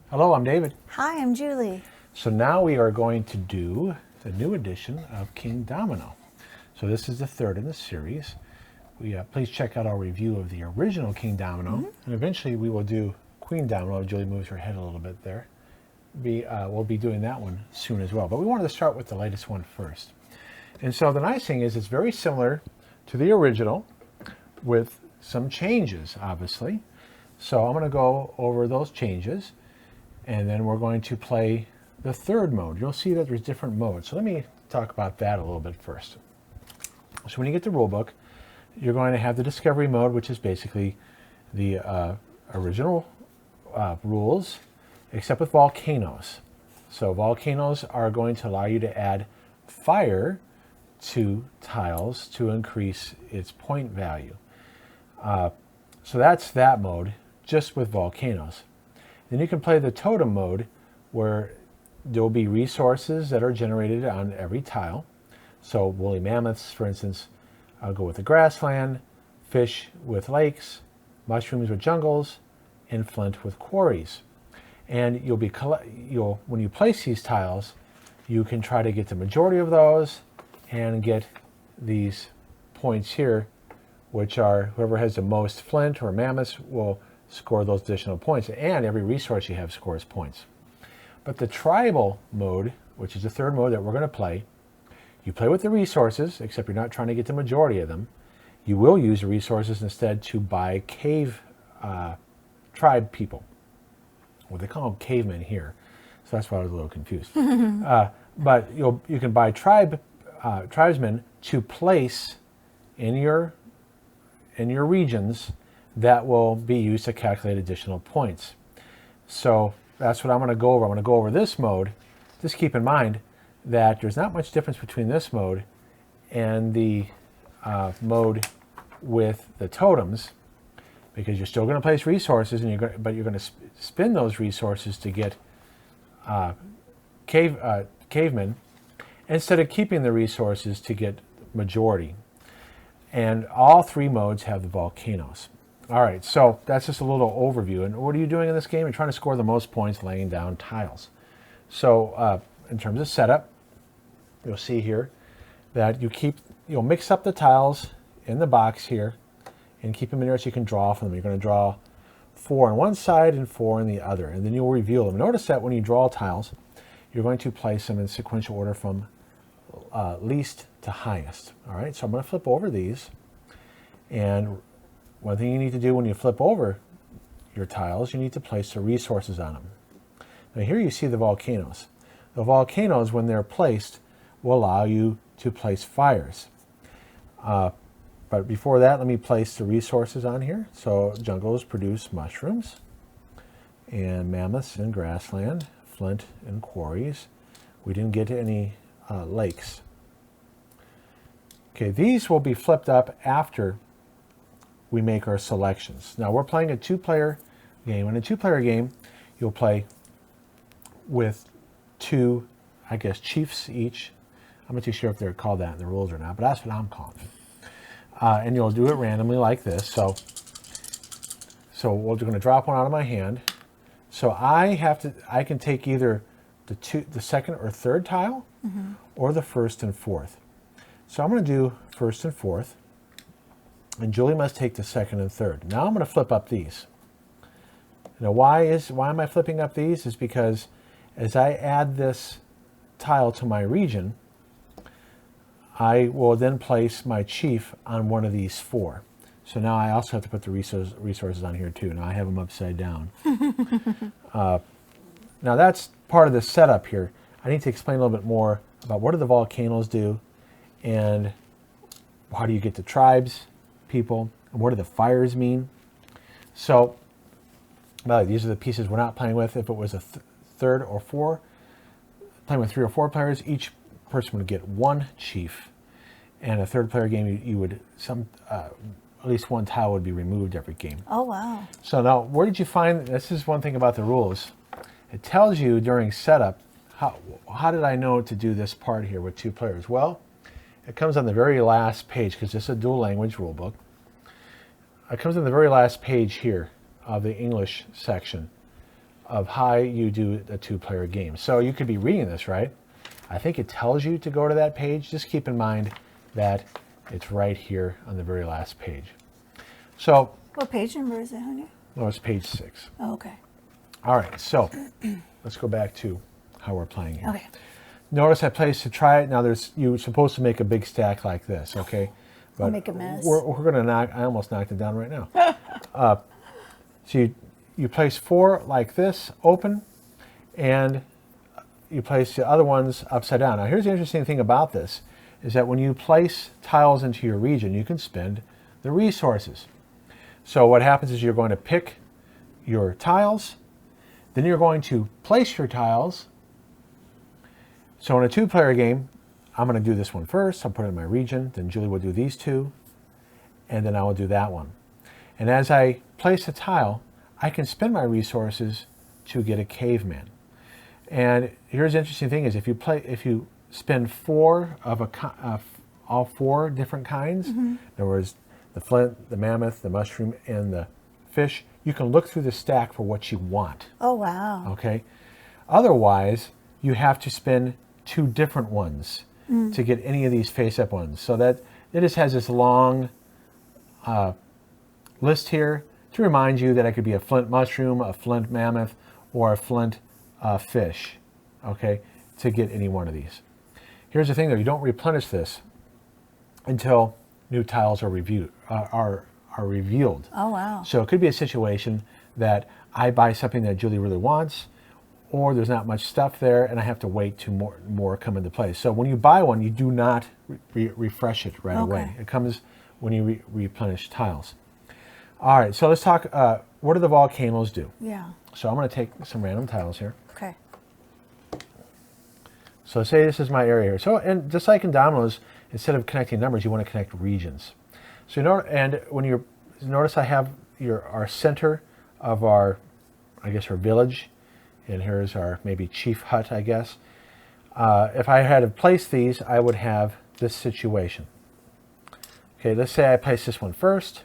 Hello, I'm David. Hi, I'm Julie. So now we are going to do the new edition of Kingdomino. So this is the third in the series. Please check out our review of the original Kingdomino, and eventually we will do Queendomino. Julie moves her head a little bit there. We'll be doing that one soon as well. But we wanted to start with the latest one first. And so the nice thing is it's very similar to the original with some changes, obviously. So I'm going to go over those changes, and then we're going to play the third mode. You'll see that there's different modes. So let me talk about that a little bit first. So when you get the rule book, you're going to have the discovery mode, which is basically the original rules, except with volcanoes. So volcanoes are going to allow you to add fire to tiles to increase its point value. So that's that mode, just with volcanoes. Then you can play the totem mode, where there will be resources that are generated on every tile. So woolly mammoths, for instance, I'll go with the grassland, fish with lakes, mushrooms with jungles, and flint with quarries. And when you place these tiles, you can try to get the majority of those and get these points here, which are whoever has the most flint or mammoths will score those additional points. And every resource you have scores points. But the tribal mode, which is the third mode that we're going to play, you play with the resources, except you're not trying to get the majority of them. You will use the resources instead to buy cave tribe people. Well, they call them cavemen here, so that's why I was a little confused. But you can buy tribesmen to place in your regions that will be used to calculate additional points. So that's what I'm going to go over. I'm going to go over this mode. Just keep in mind that there's not much difference between this mode and the mode with the totems, because you're still going to place resources, but you're going to spend those resources to get cavemen instead of keeping the resources to get majority. And all three modes have the volcanoes. All right, so that's just a little overview. And what are you doing in this game? You're trying to score the most points laying down tiles. So in terms of setup, you'll see here that you'll mix up the tiles in the box here and keep them in there so you can draw from them. You're going to draw 4 on one side and 4 on the other, and then you'll reveal them. Notice that when you draw tiles, you're going to place them in sequential order from least to highest. All right, so I'm going to flip over these, and one thing you need to do when you flip over your tiles, you need to place the resources on them. Now here you see the volcanoes. The volcanoes, when they're placed, will allow you to place fires. But before that, let me place the resources on here. So jungles produce mushrooms, and mammoths and grassland, flint and quarries. We didn't get any lakes. Okay, these will be flipped up after we make our selections. Now we're playing a 2-player game. In a 2-player game, you'll play with 2, I guess, chiefs each. I'm not too sure if they're called that in the rules or not, but that's what I'm calling it. And you'll do it randomly like this. So we're going to drop one out of my hand. So I can take either the second or third tile, or the first and fourth. So I'm going to do first and fourth, and Julie must take the second and third. Now I'm going to flip up these. Now why am I flipping up these? Is because as I add this tile to my region, I will then place my chief on one of these 4. So now I also have to put the resources on here too. Now I have them upside down. Now that's part of the setup here. I need to explain a little bit more about what do the volcanoes do, and how do you get the tribes people, and what do the fires mean. So these are the pieces we're not playing with. If it was a third or 4, playing with 3 or 4 players, each person would get 1 chief. And a 3rd-player game, you would at least 1 tile would be removed every game. Oh, wow. So now, where did you find, this is one thing about the rules. It tells you during setup, how did I know to do this part here with 2 players? Well, it comes on the very last page, because this is a dual language rule book. It comes on the very last page here of the English section. of how you do a two-player game. So you could be reading this, right? I think it tells you to go to that page. Just keep in mind that it's right here on the very last page. So, what page number is it, honey? no, it's page 6. Oh, okay. All right, so let's go back to how we're playing here. Okay. Notice I placed to try it. Now you're supposed to make a big stack like this, okay? But I'll make a mess. We're going to knock, I almost knocked it down right now. So you place 4 like this, open, and you place the other ones upside down. Now here's the interesting thing about this, is that when you place tiles into your region, you can spend the resources. So what happens is you're going to pick your tiles, then you're going to place your tiles. So in a two-player game, I'm going to do this one first. I'll put it in my region. Then Julie will do these 2, and then I will do that one. And as I place a tile, I can spend my resources to get a caveman. And here's the interesting thing: is if you spend 4 of all 4 different kinds, in other words, the flint, the mammoth, the mushroom, and the fish, you can look through the stack for what you want. Oh, wow. Okay. Otherwise, you have to spend 2 different ones to get any of these face-up ones. So that it just has this long list here to remind you that it could be a flint mushroom, a flint mammoth, or a flint fish, okay, to get any one of these. Here's the thing though, you don't replenish this until new tiles are reviewed, are revealed. Oh, wow. So it could be a situation that I buy something that Julie really wants, or there's not much stuff there and I have to wait to more come into place. So when you buy one, you do not refresh it right away. It comes when you replenish tiles. All right, so let's talk, what do the volcanoes do? Yeah. So I'm going to take some random tiles here. Okay. So say this is my area here. So, and just like in dominoes, instead of connecting numbers, you want to connect regions. So and when you notice I have our center of our village, and here's our maybe chief hut, I guess. If I had to place these, I would have this situation. Okay, let's say I place this one first.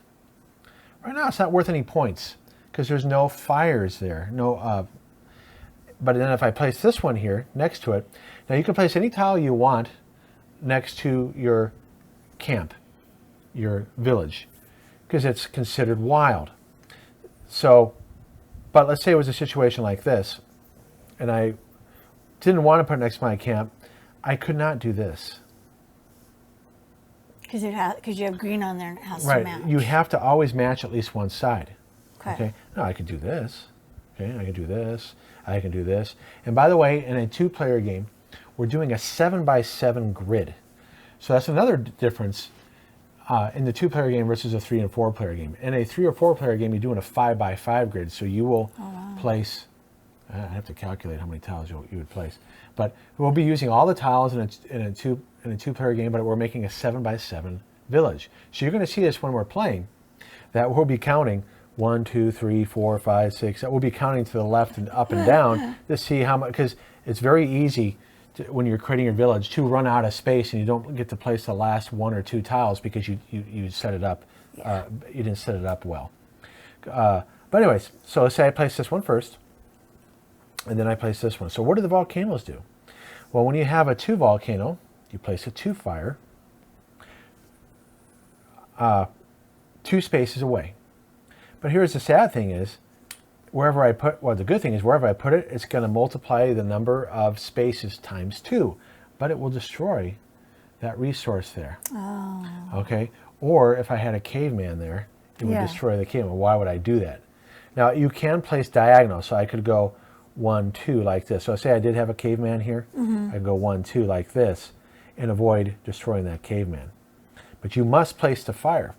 Right now it's not worth any points because there's no fires there. But then if I place this one here next to it, now you can place any tile you want next to your camp, your village, because it's considered wild. So, but let's say it was a situation like this, and I didn't want to put it next to my camp, I could not do this. Because you have green on there and it has Right. to match. You have to always match at least one side. Okay. No, I can do this. Okay, I can do this. I can do this. And by the way, in a two-player game, we're doing a 7x7 grid. So that's another difference in the two-player game versus a 3- and 4-player game. In a 3- or 4-player game, you're doing a 5x5 grid. So you will place. I have to calculate how many tiles you would place. But we'll be using all the tiles in a two-player game, but we're making a 7x7 village. So you're going to see this when we're playing, that we'll be counting 1, 2, 3, 4, 5, 6. That we'll be counting to the left and up and down to see how much, because it's very easy when you're creating your village to run out of space and you don't get to place the last 1 or 2 tiles because you set it up, you didn't set it up well. But anyways, so let's say I place this one first, and then I place this one. So what do the volcanoes do? Well, when you have a 2 volcano, you place a 2 fire 2 spaces away. But here's the sad thing is, wherever I put, well, the good thing is wherever I put it, it's going to multiply the number of spaces times 2, but it will destroy that resource there. Oh. Okay? Or if I had a caveman there, it would destroy the caveman. Why would I do that? Now, you can place diagonal, so I could go 1, 2 like this. So say I did have a caveman here, I could go 1, 2 like this and avoid destroying that caveman. But you must place the fire.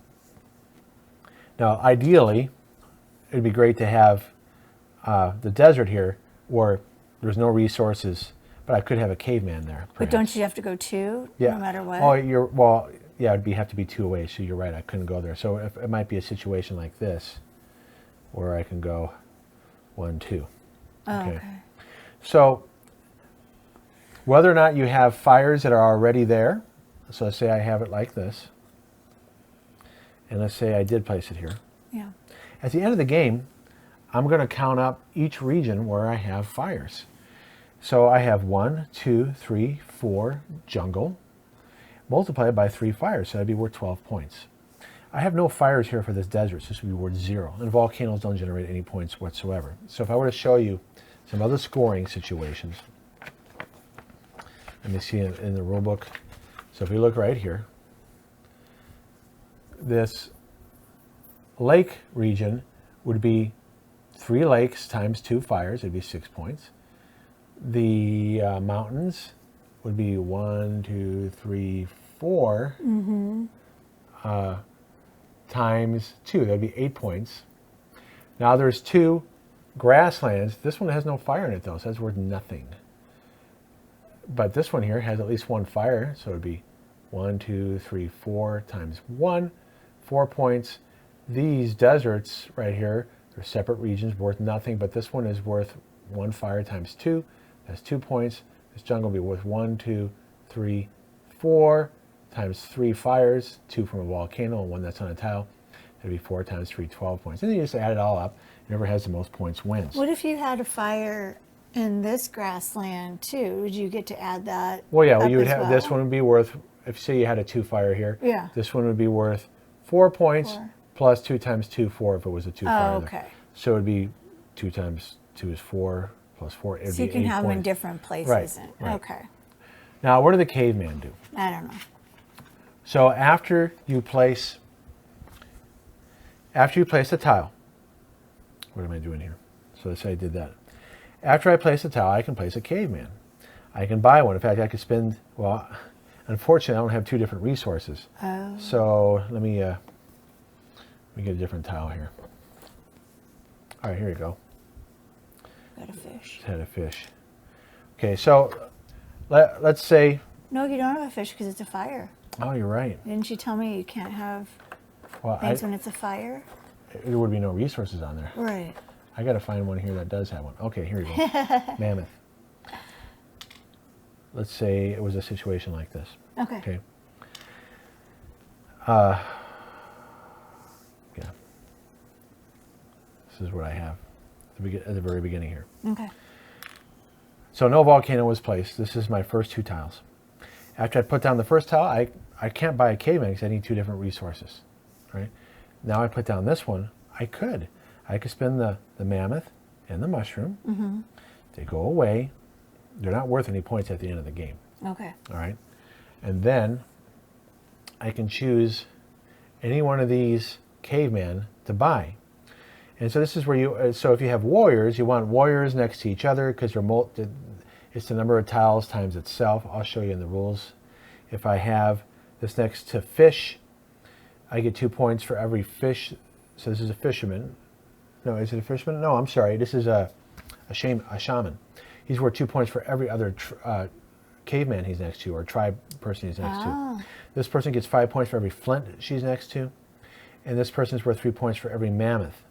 Now, ideally, it'd be great to have the desert here where there's no resources, but I could have a caveman there. But don't you have to go 2 no matter what? Oh, it'd have to be 2 away, so you're right, I couldn't go there. So it might be a situation like this where I can go 1, 2. Okay. So whether or not you have fires that are already there, so let's say I have it like this, and let's say I did place it here. Yeah. At the end of the game, I'm going to count up each region where I have fires. So I have 1, 2, 3, 4 jungle, multiplied by 3 fires, so that'd be worth 12 points. I have no fires here for this desert, so this would be worth 0. And volcanoes don't generate any points whatsoever. So if I were to show you some other scoring situations, let me see in the rule book. So if we look right here, this lake region would be 3 lakes times 2 fires, it'd be 6 points. The mountains would be 1, 2, 3, 4 times 2, that'd be 8 points. Now there's 2 grasslands. This one has no fire in it though, so that's worth nothing. But this one here has at least 1 fire, so it'd be 1, 2, 3, 4 times 1, 4 points. These deserts right here, they're separate regions worth nothing, but this one is worth 1 fire times 2. That's 2 points. This jungle will be worth 1, 2, 3, 4 times 3 fires, 2 from a volcano and 1 that's on a tile. That'd be 4 times 3, 12 points. And then you just add it all up. Whoever has the most points wins. What if you had a fire in this grassland too? Would you get to add that? Well, yeah, up you would as have well? this one would be worth, if say you had a 2 fire here, Yeah. this one would be worth 4 points 4. plus 2 times 2, 4 if it was a 2 fire. Oh, okay. So it would be 2 times 2 is 4 plus 4. It'd So you be can 8 have them in points. different places. Right, And, right. Okay. Now, what do the caveman do? I don't know. So after you place a tile, what am I doing here? So let's say I did that. After I place a tile, I can place a caveman. I can buy one. In fact, I could spend, well, unfortunately, I don't have 2 different resources. Oh. So let me get a different tile here. All right, here you go. Got a fish. Just had a fish. Okay, so let's say, No, you don't have a fish because it's a fire. oh, you're right. Didn't you tell me you can't have Well, things when it's a fire? there would be no resources on there. Right. I got to find one here that does have one. Okay, here you go. Mammoth. Let's say it was a situation like this. Okay. Okay. Yeah. This is what I have at the very beginning here. Okay. So no volcano was placed. This is my first 2 tiles. After I put down the first tile, I can't buy a caveman because I need 2 different resources. Right? Now I put down this one. I could spend the mammoth and the mushroom. Mm-hmm. They go away. They're not worth any points at the end of the game. Okay. All right. And then I can choose any one of these cavemen to buy. And so this is where you, so if you have warriors, you want warriors next to each other because it's the number of tiles times itself. I'll show you in the rules. If I have this next to fish, I get 2 points for every fish. So this is a fisherman. No, is it a fisherman? No, I'm sorry. This is a shaman. He's worth 2 points for every other caveman he's next to or tribe person he's next to. This person gets 5 points for every flint she's next to. And this person's worth 3 points for every mammoth.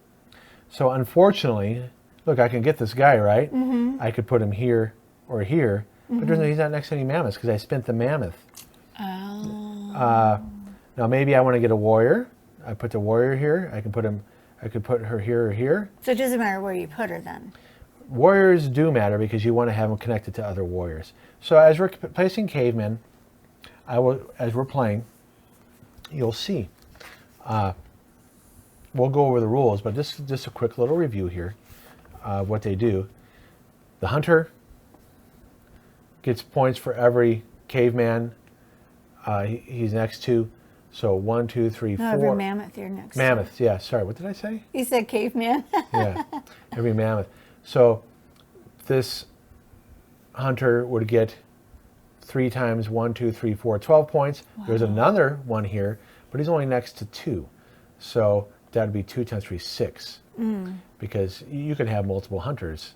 So unfortunately, look, I can get this guy, right? Mm-hmm. I could put him here or here, but he's not next to any mammoths because I spent the mammoth. Oh. Now maybe I want to get a warrior. I put the warrior here. I could put her here or here. So it doesn't matter where you put her then. Warriors do matter because you want to have them connected to other warriors. So as we're placing cavemen, as we're playing, you'll see. We'll go over the rules, but just a quick little review here of what they do. The hunter gets points for every caveman he's next to. So 1, 2, 3, 4. Every mammoth you're next Mammoths, yeah. Sorry, what did I say? to. You said caveman. Yeah, every mammoth. So this hunter would get 3 times 1, 2, 3, 4, 12 points. Wow. There's another one here, but he's only next to 2. So that would be 2 times 3, 6. Because you can have multiple hunters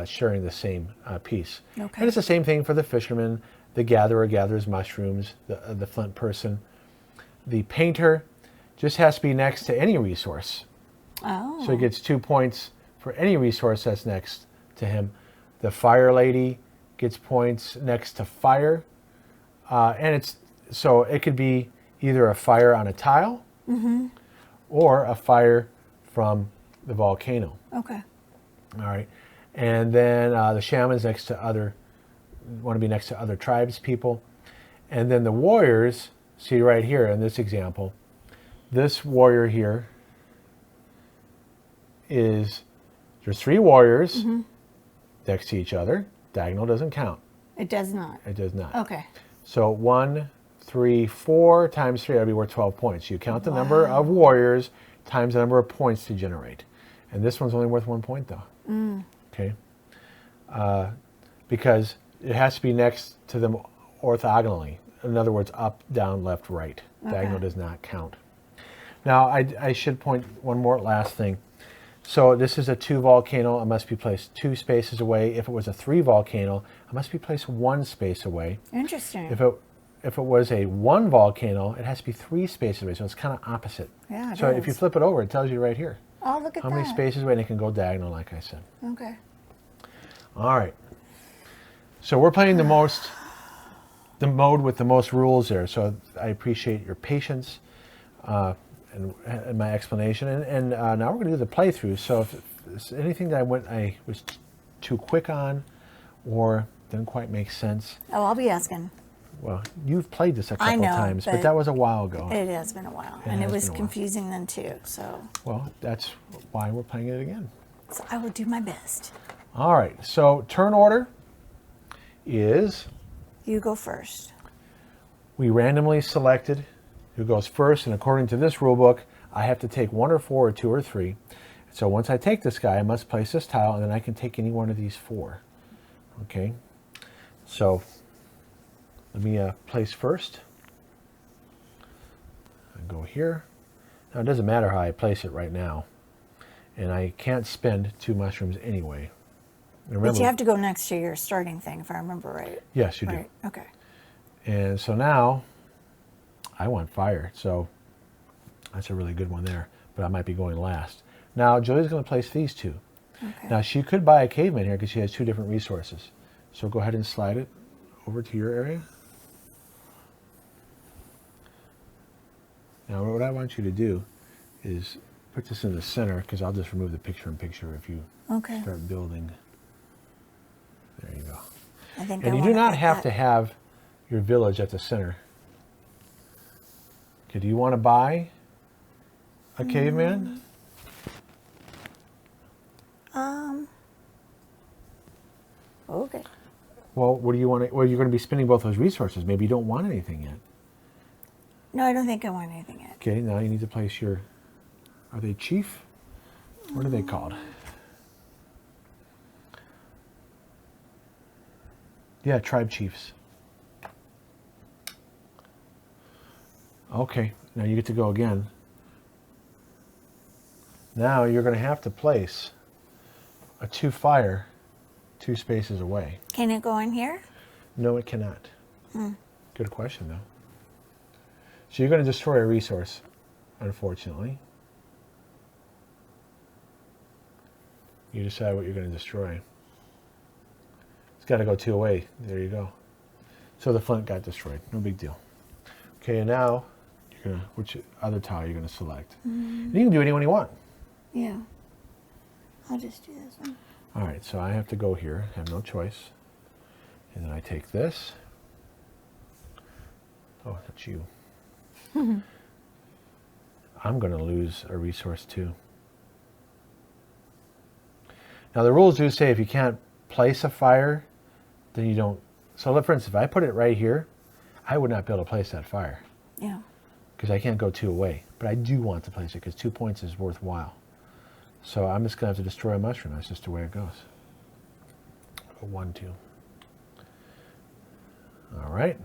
sharing the same piece. Okay. And it's the same thing for the fisherman. The gatherer gathers mushrooms, the flint person. The painter just has to be next to any resource. Oh. So he gets 2 points for any resource that's next to him. The fire lady gets points next to fire. And so it could be either a fire on a tile or a fire from the volcano. Okay. All right. And then the shamans want to be next to other tribes people. And then the warriors, see right here in this example, this warrior here there's 3 warriors next to each other. Diagonal doesn't count. It does not. It does not. Okay. So 1, 3, 4 times 3, that would be worth 12 points. You count the number of warriors times the number of points to generate. And this one's only worth 1 point though. Okay. Because it has to be next to them orthogonally. In other words, up, down, left, right. Okay. Diagonal does not count. Now, I should point one more last thing. So this is a 2 volcano. It must be placed 2 spaces away. If it was a 3 volcano, it must be placed 1 space away. Interesting. If it was a 1 volcano, it has to be 3 spaces away. So it's kind of opposite. Yeah, so if you flip it over, it tells you right here. Oh, look at how that. many spaces away, and it can go diagonal, like I said. Okay. All right. So we're playing the mode with the most rules there. So I appreciate your patience and my explanation. And now we're going to do the playthrough. So if there's anything that I was too quick on or didn't quite make sense. Oh, I'll be asking. Well, you've played this a couple times, but that was a while ago. It has been a while. And it was confusing then too. So. Well, that's why we're playing it again. So I will do my best. All right. So turn order is... You go first. We randomly selected who goes first, and according to this rule book, I have to take 1 or 4 or 2 or 3. So once I take this guy, I must place this tile, and then I can take any one of these 4. Okay? So let me place first. I go here. Now it doesn't matter how I place it right now, and I can't spend 2 mushrooms anyway. Remember, but you have to go next to your starting thing, if I remember right. Yes, you do. Right. Okay. And so now I want fire, so that's a really good one there, but I might be going last. Now Julie's going to place these 2. Okay. Now she could buy a caveman here because she has 2 different resources. So go ahead and slide it over to your area. Now what I want you to do is put this in the center, because I'll just remove the picture-in-picture if you start building. There you go. I think and you do not have to have your village at the center. Okay, do you want to buy a caveman? Okay. Well, what do you want to, well, you're going to be spending both those resources. Maybe you don't want anything yet. No, I don't think I want anything yet. Okay, now you need to place your, are they chief? What are they called? Yeah, tribe chiefs. Okay, now you get to go again. Now you're going to have to place a 2 fire 2 spaces away. Can it go in here? No, it cannot. Good question, though. So you're going to destroy a resource, unfortunately. You decide what you're going to destroy. It's got to go 2 away. There you go. So the flint got destroyed. No big deal. Okay, and now you're gonna, which other tile you're going to select? And you can do any one you want. Yeah. I'll just do this one. All right, so I have to go here. I have no choice. And then I take this. Oh, that's you. I'm going to lose a resource too. Now the rules do say if you can't place a fire, then you don't. So for instance, if I put it right here, I would not be able to place that fire. Yeah. Because I can't go 2 away. But I do want to place it because 2 points is worthwhile. So I'm just going to have to destroy a mushroom. That's just the way it goes. 1, 2. All right.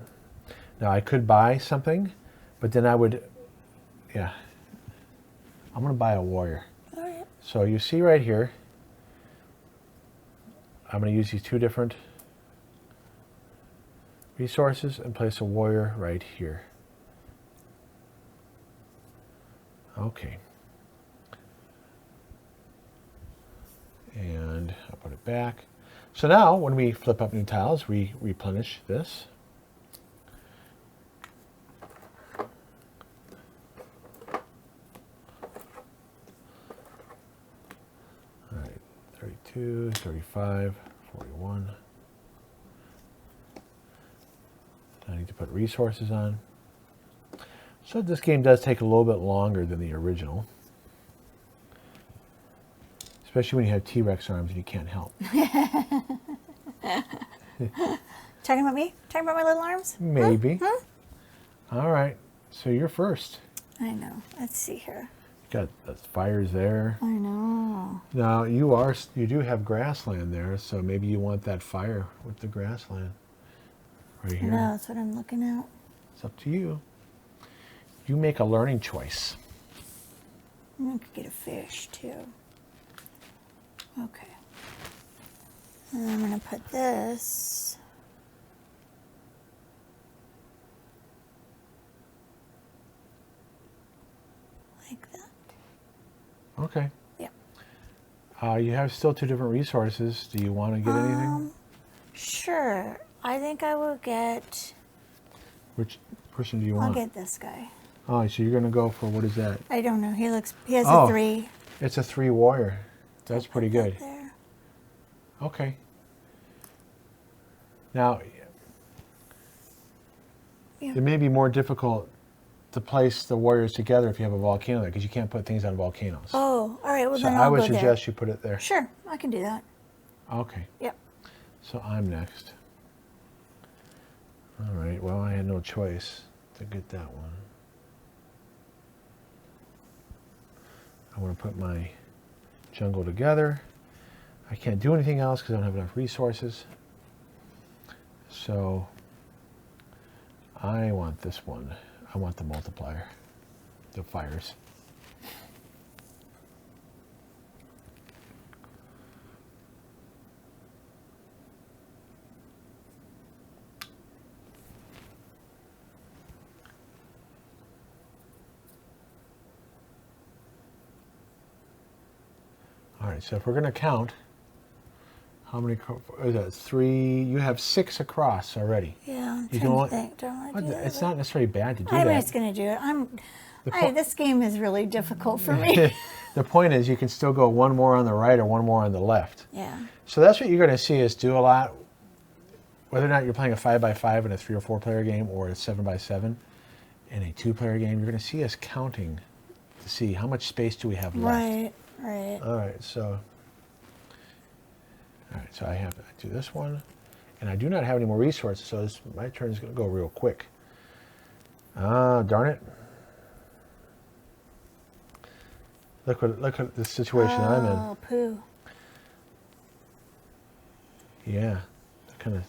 Now I could buy something, but then I would, yeah. I'm going to buy a warrior. All right. So you see right here, I'm going to use these 2 different resources and place a warrior right here. Okay. And I'll put it back. So now when we flip up new tiles, we replenish this. 32, 35, 41. I need to put resources on. So this game does take a little bit longer than the original. Especially when you have T-Rex arms and you can't help. Talking about me? Talking about my little arms? Maybe. All right. So you're first. I know. Let's see here. Got the fires there. I know. Now you do have grassland there, so maybe you want that fire with the grassland right here. No, that's what I'm looking at. It's up to you. You make a learning choice. I could get a fish too. Okay. And I'm going to put this. Like that. Okay. Yeah. You have still two different resources. Do you want to get anything? Sure. I think I will get. Which person do you I'll want? get this guy. Oh, so you're going to go for, what is that? I don't know. He has Oh. a 3. It's a 3 warrior. That's pretty Put that good. there. Okay. Now, Yeah. it may be more difficult to place the warriors together if you have a volcano there, because you can't put things on volcanoes. Oh, all right. Well, So then I I'll would go there. suggest you put it there. Sure, I can do that. Okay. Yep. So I'm next. All right. Well, I had no choice to get that one. I want to put my jungle together. I can't do anything else because I don't have enough resources. So I want this one. I want the multiplier, the fires. All right, so if we're going to count, how many is that? 3. You have 6 across already. Yeah, I'm You trying don't- to think. Don't I do that? It's not necessarily bad to do I'm that. just going to do it. This game is really difficult for me. The point is you can still go one more on the right or one more on the left. Yeah. So that's what you're going to see us do a lot, whether or not you're playing a 5x5 in a 3 or 4 player game or a 7x7 in a 2-player game. You're going to see us counting to see how much space do we have left. Right, right. All right, so I have to do this one, and I do not have any more resources, so my turn is going to go real quick. Darn it! Look at the situation I'm in. Oh, poo. Yeah, kind of.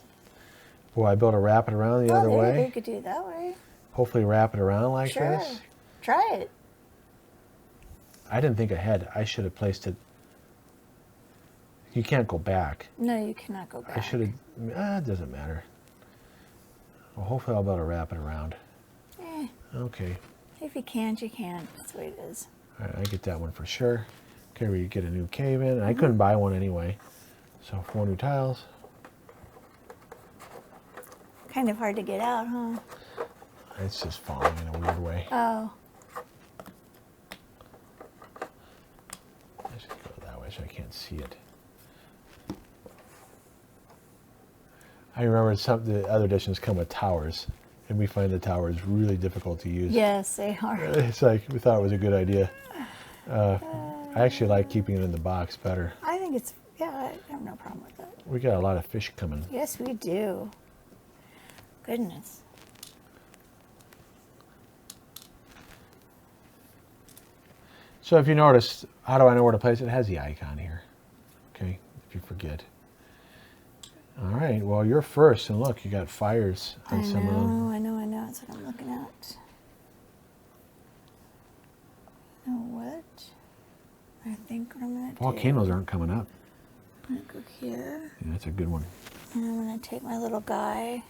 Boy, I built a wrap it around the other way. You could do it that way. Hopefully, wrap it around like Sure. this. Try it. I didn't think ahead. I should have placed it. You can't go back. No, you cannot go back. I should have. It doesn't matter. Well, hopefully, I'll be able to wrap it around. Okay. If you can't, you can't. That's the way it is. All right, I get that one for sure. Okay, we get a new cave in. I couldn't buy one anyway. So 4 new tiles. Kind of hard to get out, huh? It's just falling in a weird way. Oh. I should go that way so I can't see it. I remember the other editions come with towers, and we find the towers really difficult to use. Yes, they are. It's like we thought it was a good idea. I actually like keeping it in the box better. I think it's, yeah, I have no problem with that. We got a lot of fish coming. Yes, we do. Goodness. So if you notice, how do I know where to place it? It has the icon here. Okay, if you forget. All right, well, you're first, and look, you got fires on some of them. I know. That's what I'm looking at. You know what? I think what I'm going to do. Volcanoes aren't coming up. I'm going to go here. Yeah, that's a good one. And I'm going to take my little guy.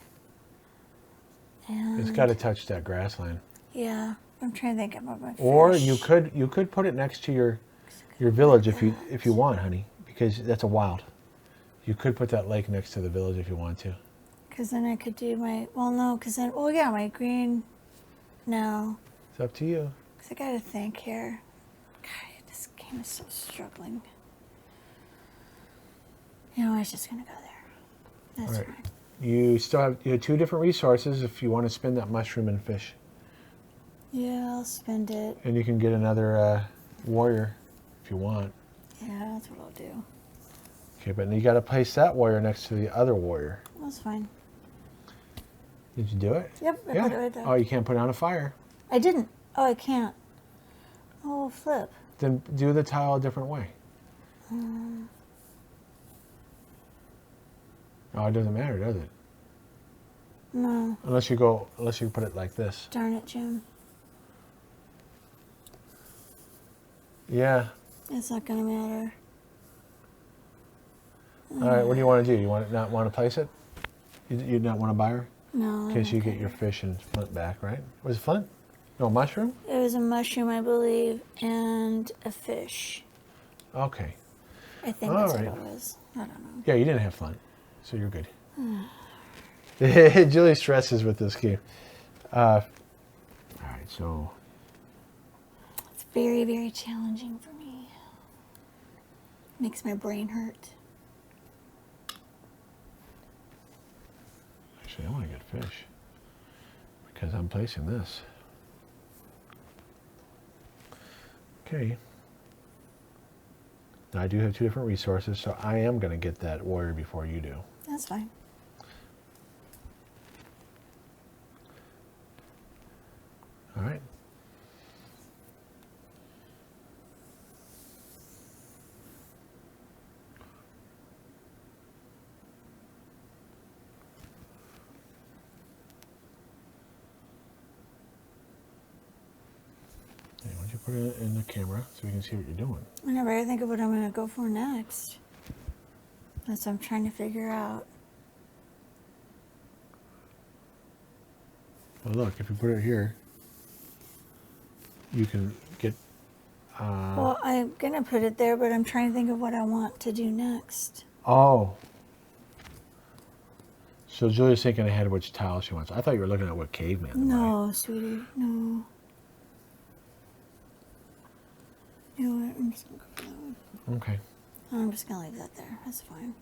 And It's got to touch that grassland. yeah, I'm trying to think about my fish. Or you could put it next to your village if you want, honey, because that's a wild. You could put that lake next to the village if you want to. Because then I could do my, well, no, because then, oh yeah, my green, no. It's up to you. Because I got to think here. God, this game is so struggling. You know, I was just going to go there. That's All right. fine. You still have 2 different resources if you want to spend that mushroom and fish. Yeah, I'll spend it. And you can get another warrior if you want. Yeah, that's what I'll do. Okay, but you got to place that warrior next to the other warrior. That's fine. Did you do it? Yep, I Yeah. put it right there. Oh, you can't put it on a fire. I didn't. Oh, I can't. Oh, flip. Then do the tile a different way. Oh, it doesn't matter, does it? No. Unless you put it like this. Darn it, Jim. Yeah. It's not going to matter. All right, what do you want to do? You not want to place it? You not want to buy her? No. In case you get your fish and flint back, right? Was it flint? No, mushroom? It was a mushroom, I believe, and a fish. Okay. I think All that's right. what it was. I don't know. Yeah, you didn't have flint, so you're good. Julie stresses with this game. All right, so It's very, very challenging for me. Makes my brain hurt. actually I want to get fish because I'm placing this. Okay. Now I do have 2 different resources, so I am going to get that warrior before you do. That's fine. All right. Hey, why don't you put it in the camera so we can see what you're doing? I never really think of what I'm going to go for next. That's what I'm trying to figure out. Well, look, if you put it here, you can get... Well, I'm going to put it there, but I'm trying to think of what I want to do next. Oh. So Julia's thinking ahead of which tile she wants. I thought you were looking at what caveman to buy. No, sweetie, no. You know what? I'm just going to go for that one. Okay. I'm just going to leave that there. That's fine.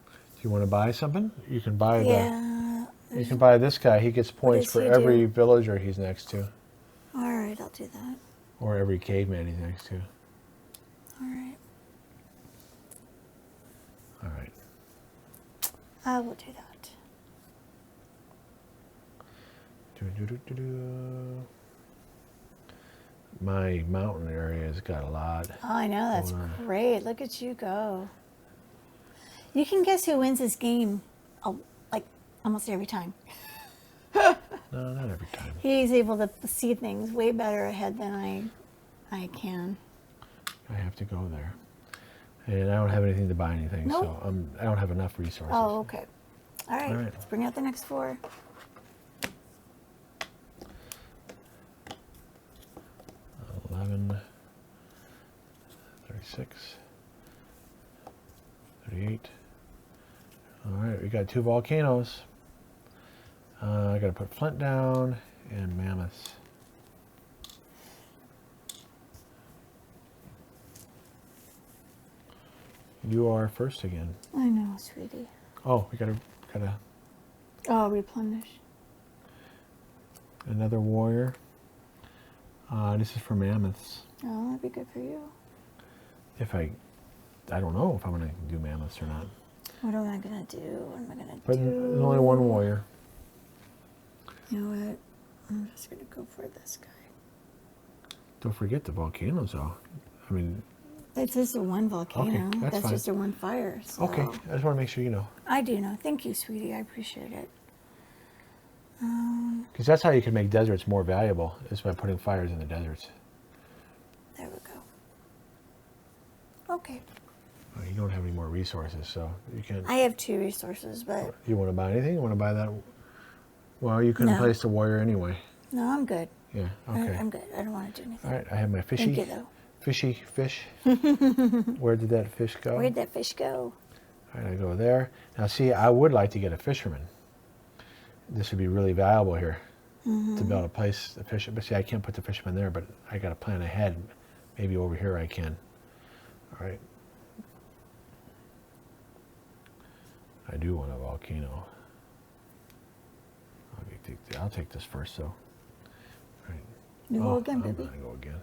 Do you want to buy something? You can buy Yeah. You can buy this guy. He gets points does for he every do? villager he's next to. All right, I'll do that. Or every caveman he's next to. All right. All right. I will do that. Do-do-do-do-do. My mountain area has got a lot. Oh, I know. That's going on. great. Look at you go. You can guess who wins this game, like, almost every time. No, not every time. He's able to see things way better ahead than I can. I have to go there. And I don't have anything to buy anything, Nope. so I don't have enough resources. Oh, okay. All right, All right. let's bring out the next 4. 11, 36, 38. All right, we got 2 volcanoes. I got to put flint down and mammoths. You are first again. I know, sweetie. Oh, we gotta Oh, replenish. another warrior. This is for mammoths. Oh, that'd be good for you. If I don't know if I'm gonna do mammoths or not. What am I gonna do? What am I gonna But do? there's only 1 warrior. You know what? I'm just gonna go for this guy. Don't forget the volcanoes, though. I mean, It's just a 1 volcano. Okay, that's fine. just a 1 fire. So. okay. I just want to make sure you know. I do know. Thank you, sweetie. I appreciate it. Because that's how you can make deserts more valuable, is by putting fires in the deserts. There we go. Okay. You don't have any more resources, so you can't. I have 2 resources, but You want to buy anything? You want to buy that? Well, you couldn't No. place the warrior anyway. no, I'm good. Yeah, okay. I'm good. I don't want to do anything. All right, I have my fishy. Thank you, though. Fishy fish. Where did that fish go? Where'd that fish go? All right, I go there. Now, see, I would like to get a fisherman. This would be really valuable here to be able to place the fish. But see, I can't put the fisherman there, but I got to plan ahead. Maybe over here I can. All right. do want a volcano. I'll take this first, though. Right. You go again, I'm baby. gonna go again.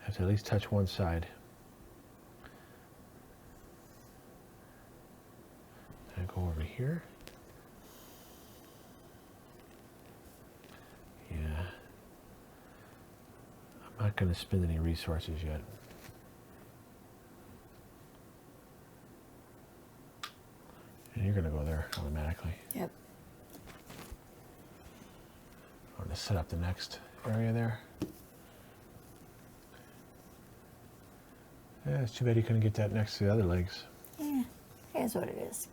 Have to at least touch one side. And go over here. Yeah. I'm not going to spend any resources yet. And you're going to go there automatically. Yep. I'm going to set up the next area there. Yeah, it's too bad you couldn't get that next to the other legs. Yeah, here's what it is.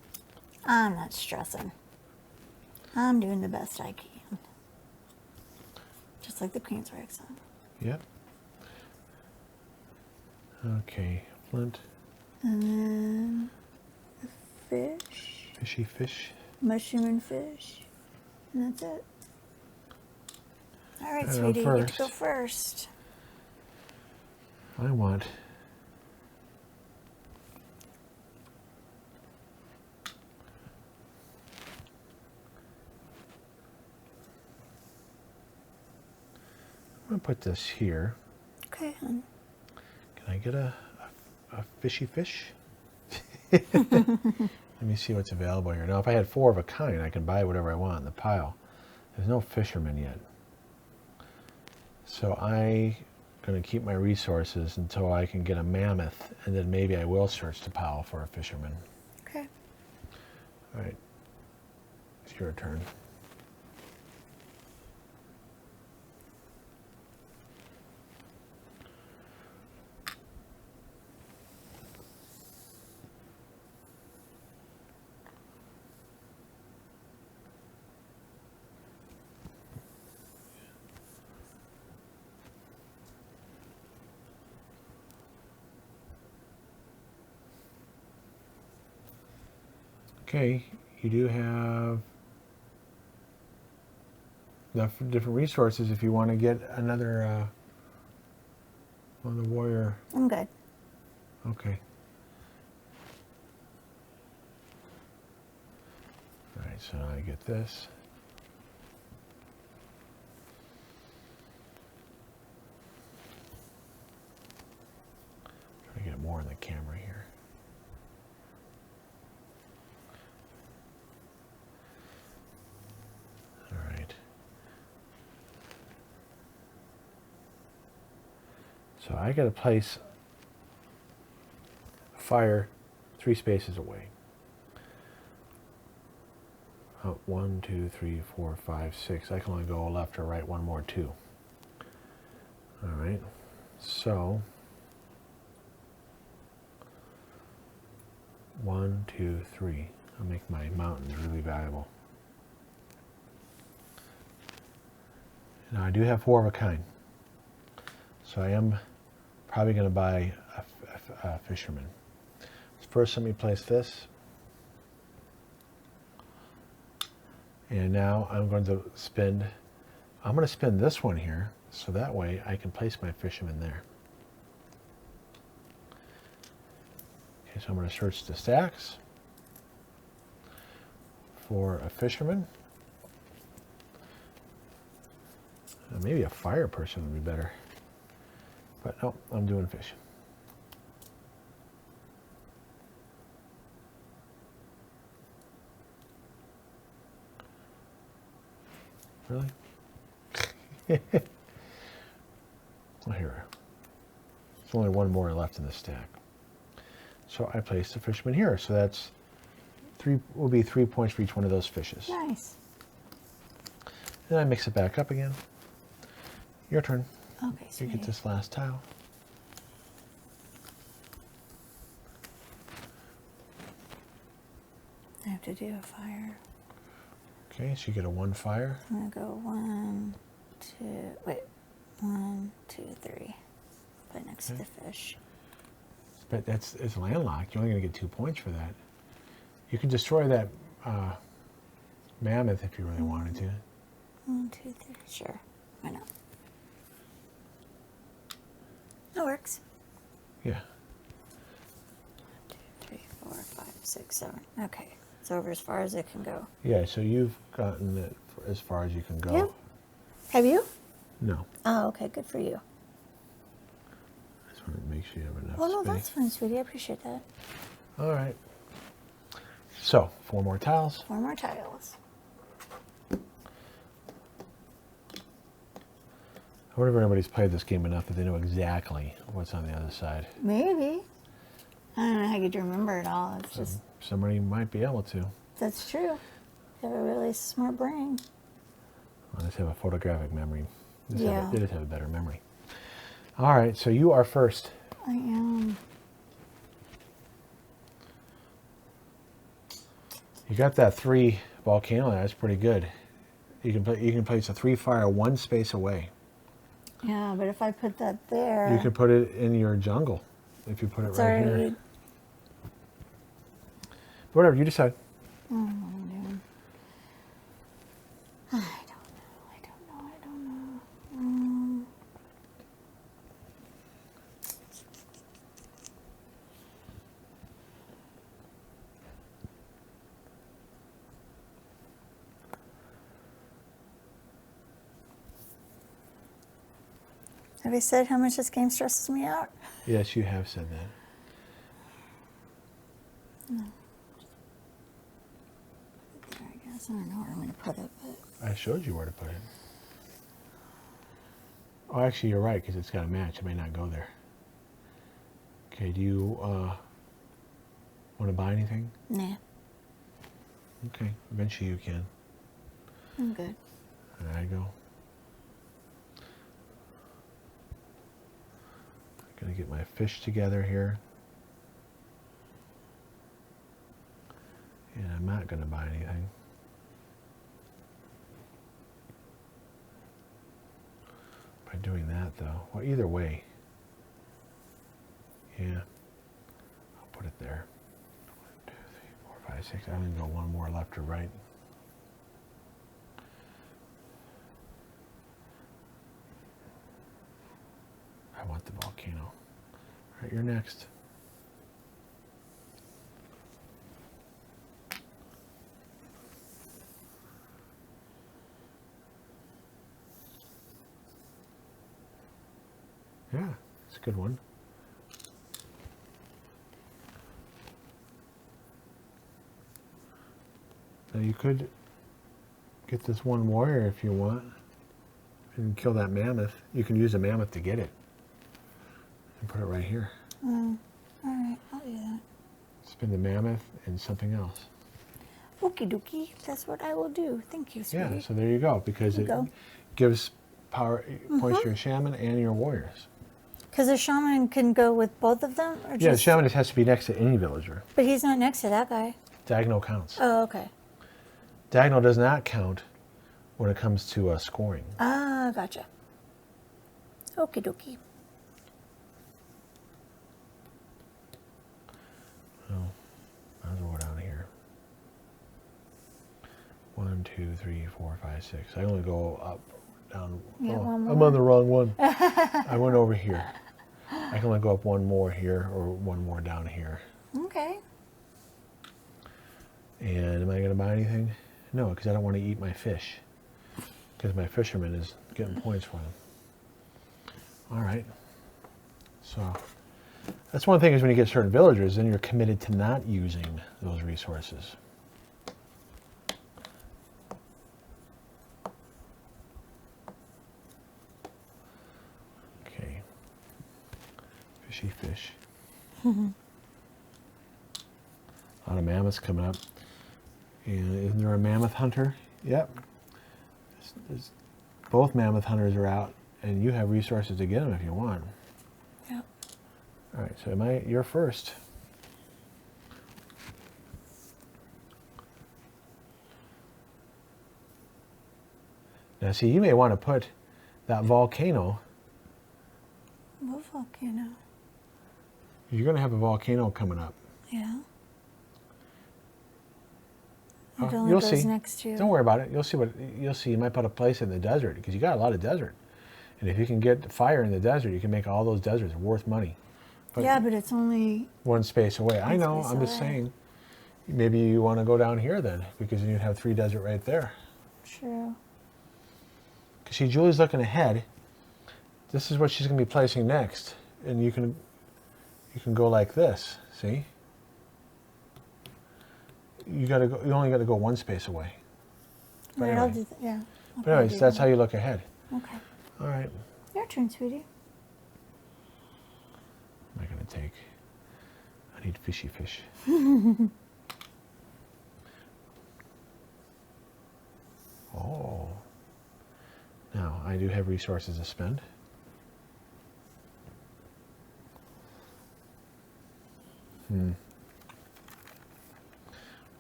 I'm not stressing. I'm doing the best I can. Just like the Queen's Rex song. Yep. Okay, flint. And then the fish. Fishy fish. Mushroom and fish. And that's it. All right, And sweetie, you get to first. go first. I want I'm going to put this here. Okay, hon. Can I get a fishy fish? Let me see what's available here. Now, if I had 4 of a kind, I can buy whatever I want in the pile. There's no fisherman yet. So I'm going to keep my resources until I can get a mammoth, and then maybe I will search the pile for a fisherman. Okay. All right. It's your turn. Okay, you do have enough different resources if you want to get another on the warrior. I'm good. Okay. All right, so now I get this. Try to get more in the camera here. All right. So I got to place a fire 3 spaces away. Oh, 1, 2, 3, 4, 5, 6. I can only go left or right, one more, 2. All right. So 1, 2, 3. I'll make my mountains really valuable. Now I do have 4 of a kind, so I am probably going to buy a fisherman. First, let me place this, and now I'm going to spend this one here, so that way I can place my fisherman there. Okay, so I'm going to search the stacks for a fisherman. Maybe a fire person would be better. But no, I'm doing fish. Really? Well, here. There's only one more left in the stack. So I placed the fisherman here. So that's 3, will be 3 points for each one of those fishes. Nice. Then I mix it back up again. Your turn. Okay, You sweetie. get this last tile. I have to do a fire. Okay, so you get a 1 fire. I'm gonna go 1, 2, wait, 1, 2, 3. Put next to the fish. But it's landlocked. You're only going to get 2 points for that. You can destroy that mammoth if you really wanted to. 1, 2, 3. Sure. Why not? That works. Yeah. 3, 4, 5, 6, 7. Okay. It's over as far as it can go. Yeah, so you've gotten it as far as you can go. Yep. Have you? No. Oh, okay. Good for you. I just want to make sure you have enough Oh, no, space. that's fine, sweetie. I appreciate that. All right. So, 4 more tiles. 4 more tiles. I wonder if anybody's played this game enough that they know exactly what's on the other side. Maybe. I don't know how you'd remember it all. It's just, Somebody might be able to. that's true. You have a really smart brain. I just have a photographic memory. They Yeah. just have a better memory. All right, so you are first. I am. You got that 3 volcano. That's pretty good. You can place a 3 fire 1 space away. Yeah, but if I put that there. You can put it in your jungle if you put it it's right already. here. Whatever you decide. I don't know. I don't know. Have I said how much this game stresses me out? Yes, you have said that. No. There, I guess. I don't know where I'm going to put it, but. I showed you where to put it. Oh, actually, you're right, because it's got a match. It may not go there. Okay, do you want to buy anything? Nah, Okay, eventually you can. I'm good. There I go. Gonna get my fish together here. And I'm not gonna buy anything. By doing that though, well either way. Yeah, I'll put it there. 1, 2, 3, 4, 5, 6. I'm gonna go 1 more left or right. I want the volcano. All right, you're next. Yeah, it's a good one. Now you could get this 1 warrior if you want and kill that mammoth. You can use a mammoth to get it. And put it right here. All right, I'll do that. Spin the mammoth and something else. Okie dokie, that's what I will do. Thank you, sweetie. Yeah, so there you go. Because There it you go. gives power points to your shaman and your warriors. Because the shaman can go with both of them? Or Yeah, the just, shaman just has to be next to any villager. But he's not next to that guy. Diagonal counts. Oh, okay. Diagonal does not count when it comes to scoring. Ah, gotcha. Okie dokie. I'll go down here. 1, 2, 3, 4, 5, 6. I only go up, down. Yeah, Oh, one I'm more. on the wrong one. I went over here. I can only go up 1 more here or 1 more down here. Okay. And am I going to buy anything? No, because I don't want to eat my fish. Because my fisherman is getting points for them. All right. So that's one thing is when you get certain villagers, then you're committed to not using those resources. Okay. Fishy fish. A lot of mammoths coming up. And isn't there a mammoth hunter? Yep. Both mammoth hunters are out, and you have resources to get them if you want. Yep. All right, so you're first. Now, see, you may want to put that volcano. What volcano? You're going to have a volcano coming up. Yeah. Oh, It only you'll goes see. next to. Don't worry about it. You'll see what you'll see. You might put a place in the desert because you got a lot of desert, and if you can get fire in the desert, you can make all those deserts worth money. But yeah, but it's only one space away. I one know, space I'm just away. saying. Maybe you want to go down here then, because then you'd have 3 desert right there. true. Because see, Julie's looking ahead. This is what she's going to be placing next. And you can go like this, see? You only got to go one space away. But All right, I'll anyway. do that. Yeah. I'll But anyways, probably that's do how you look ahead. that. Okay. All right. Your turn, sweetie. Am I going to take... I need fishy fish. Oh. Now, I do have resources to spend.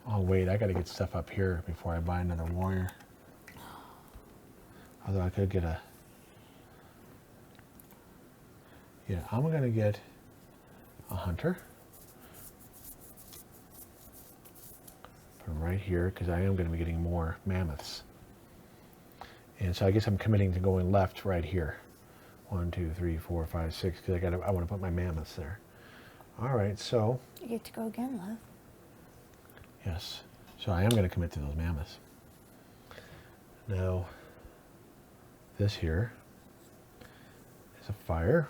Oh, wait, I got to get stuff up here before I buy another warrior. Although I could get a... Yeah, I'm going to get a hunter. Put him right here, because I am going to be getting more mammoths. And so I guess I'm committing to going left right here. 1, 2, 3, 4, 5, 6, because I want to put my mammoths there. All right, so... You get to go again, love. Yes. So I am going to commit to those mammoths. Now, this here is a fire.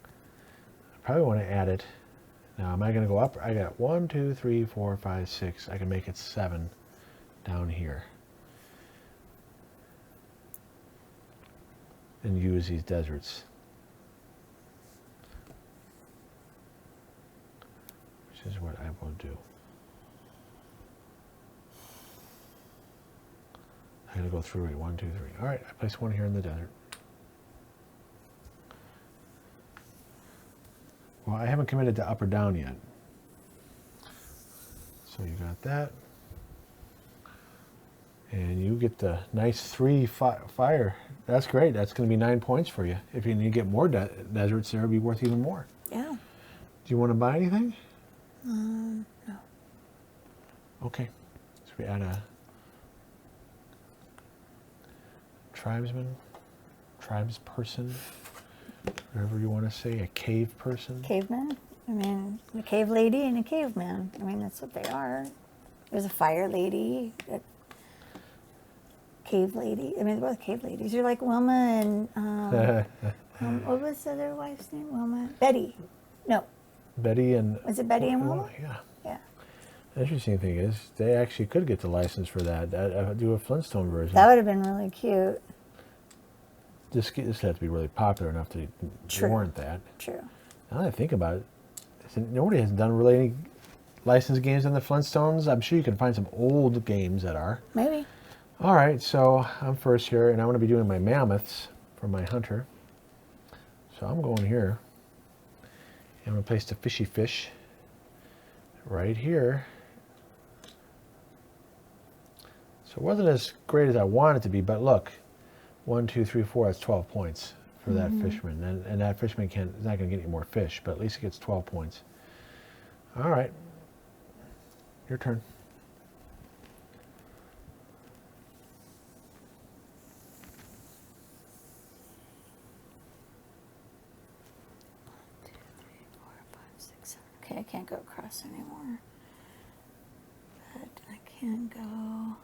I probably want to add it. Now, am I going to go up? I got 1, 2, 3, 4, 5, 6. I can make it 7 down here. And use these deserts. Which is what I will do. I gotta go through it. 1, 2, 3. All right, I placed one here in the desert. Well, I haven't committed to up or down yet. So you got that. And you get the nice 3 fire. That's great. That's going to be 9 points for you. If you need to get more deserts there, it'll be worth even more. Yeah. Do you want to buy anything? No. Okay. So we add a tribesman, tribesperson, whatever you want to say, a cave person. Caveman. I mean, a cave lady and a caveman. I mean, that's what they are. There's a fire lady, a cave lady. I mean, they're both cave ladies. You're like Wilma and what was the other wife's name? Wilma? Betty. No. Betty and... Was it Betty and Wilma? Yeah. Yeah. The interesting thing is, they actually could get the license for that. Do a Flintstone version. That would have been really cute. This would have to be really popular enough to warrant that. True. Now that I think about it, nobody has done really any licensed games on the Flintstones. I'm sure you can find some old games that are. Maybe. All right, so I'm first here, and I'm going to be doing my mammoths for my hunter. So I'm going here. I'm going to place the fishy fish right here. So it wasn't as great as I wanted it to be, but look, 1, 2, 3, 4, that's 12 points for that fisherman. And that fisherman is not going to get any more fish, but at least it gets 12 points. All right, your turn. Okay, I can't go across anymore. But I can go.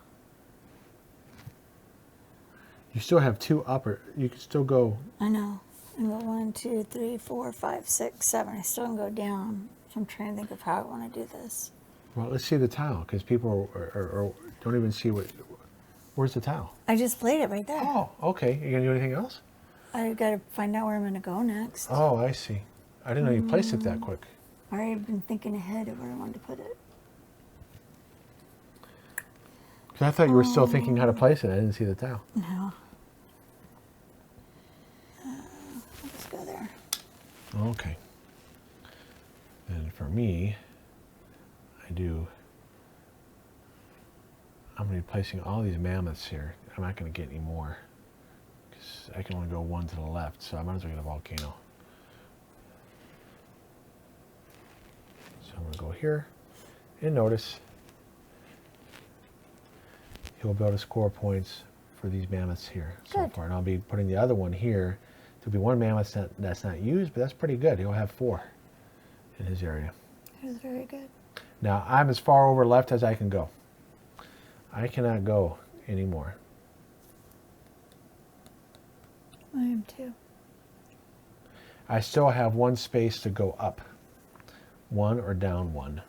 You still have 2 upper. You can still go. I know. I go 1, 2, 3, 4, 5, 6, 7. I still can go down. So I'm trying to think of how I want to do this. Well, let's see the tile, because people don't even see what. Where's the tile? I just played it right there. Oh, okay. You gonna do anything else? I got to find out where I'm going to go next. Oh, I see. I didn't know you placed it that quick. I already been thinking ahead of where I wanted to put it. Because I thought you were still thinking how to place it. I didn't see the tile. No. I'll just go there. Okay. And for me, I'm going to be placing all these mammoths here. I'm not going to get any more, because I can only go 1 to the left, so I might as well get a volcano. So I'm going to go here, and notice he'll be able to score points for these mammoths here so Good. far. And I'll be putting the other one here Could be one mammoth that's not used, but that's pretty good. He'll have 4 in his area. That was very good. Now, I'm as far over left as I can go. I cannot go anymore. I am too. I still have 1 space to go up. 1 or down 1.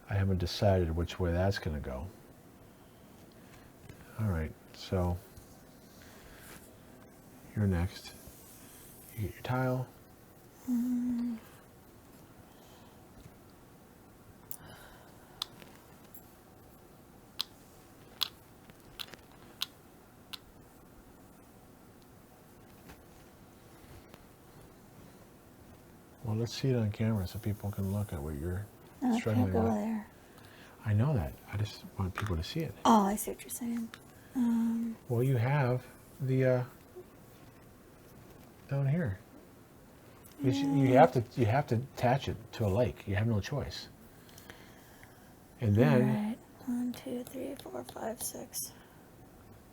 I haven't decided which way that's going to go. All right, so you're next. You get your tile. Well, let's see it on camera so people can look at what you're No, I struggling can't go with. there. I know that. I just want people to see it. Oh, I see what you're saying. Well, you have the down here. You have to attach it to a lake. You have no choice. And then, All right. 1, 2, 3, 4, 5, 6.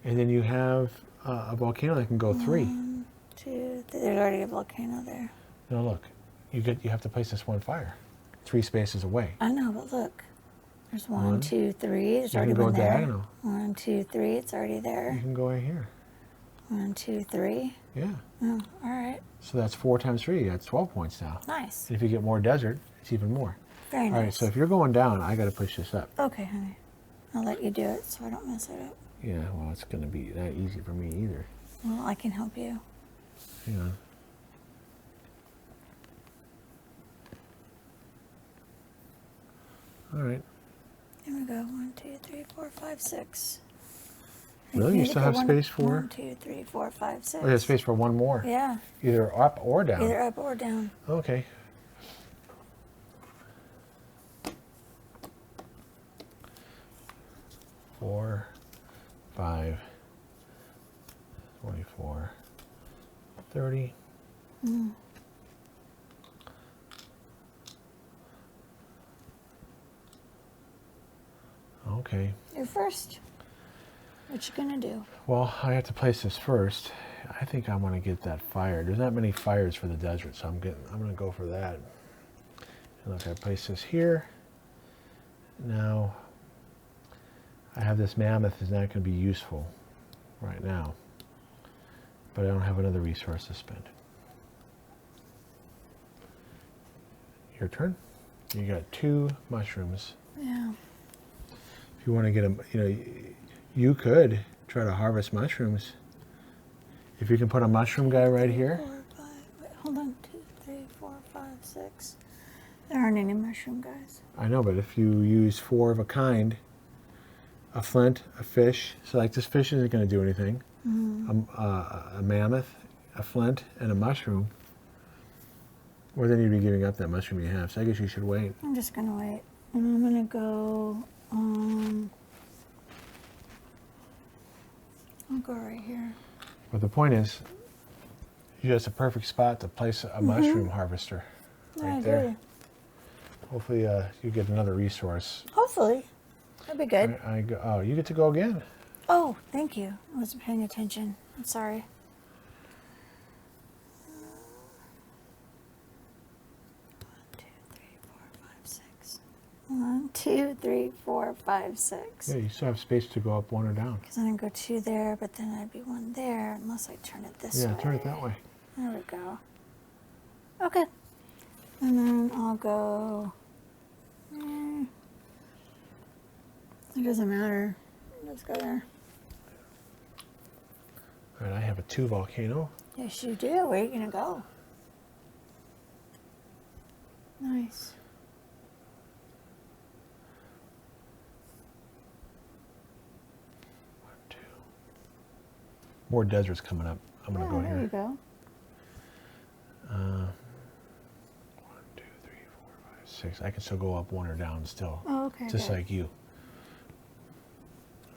and then you have a volcano that can go 3. 1, 2, 3. There's already a volcano there. No, look, you have to place this 1 fire, 3 spaces away. I know, but look. There's 1, One. 2, 3. There's You already can go one there. diagonal. 1, 2, 3. It's already You there. can go right here. 1, 2, 3. Yeah. Oh, all right. So that's 4 times 3. That's 12 points now. Nice. And if you get more desert, it's even more. Very nice. All right. So if you're going down, I got to push this up. Okay, honey. I'll let you do it so I don't mess it up. Yeah. Well, it's going to be not easy for me either. Well, I can help you. Hang on. All right. Here we go. 1, 2, 3, 4, 5, 6. Really? You still have space for? 1, 2, 3, 4, 5, 6. Oh, you have space for 1 more. Yeah. Either up or down. Either up or down. Okay. Four, 5, 24, 30. Okay. You first. What you gonna do? Well, I have to place this first. I think I want to get that fire. There's not many fires for the desert, so I'm going to go for that. And look, I place this here. Now, I have this mammoth is not going to be useful right now, but I don't have another resource to spend. Your turn. You got 2 mushrooms. Yeah. If you want to get them, you could try to harvest mushrooms. If you can put a mushroom guy right here. 4, 5. Wait, hold on. 2, 3, 4, 5, 6. There aren't any mushroom guys. I know, but if you use 4 of a kind, a flint, a fish, so like this fish isn't going to do anything, a mammoth, a flint, and a mushroom, well, then you'd be giving up that mushroom you have. So I guess you should wait. I'm just gonna wait. And I'm gonna go, I'll go right here. But the point is, that's a perfect spot to place a mushroom harvester I right agree. there. Hopefully you get another resource. Hopefully. That'd be good. Oh, you get to go again. Oh, thank you. I wasn't paying attention. I'm sorry. 1, 2, 3, 4, 5, 6. Yeah, you still have space to go up 1 or down. Because I'm going to go 2 there, but then I'd be 1 there unless I turn it this way. Yeah, turn it that way. There we go. Okay. And then I'll go... It doesn't matter. Let's go there. All right, I have a 2 volcano. Yes, you do. Where are you going to go? Nice. More deserts coming up. I'm going to go there you here. go. 1, 2, 3, 4, 5, 6. I can still go up 1 or down still. Oh, okay. Just good. like you.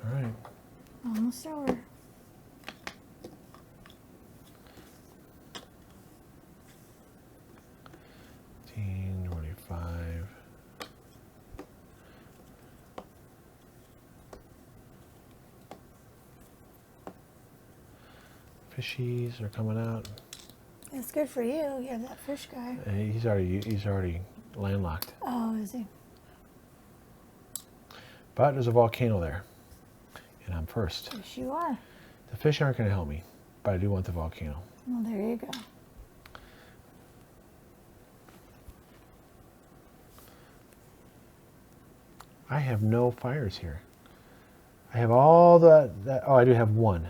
All right. Almost over. Fifteen, 25. Fishies are coming out. It's good for you. You have that fish guy. He's already landlocked. Oh, is he? But there's a volcano there, and I'm first. Yes, you are. The fish aren't going to help me, but I do want the volcano. Well, there you go. I have no fires here. I have all oh, I do have one.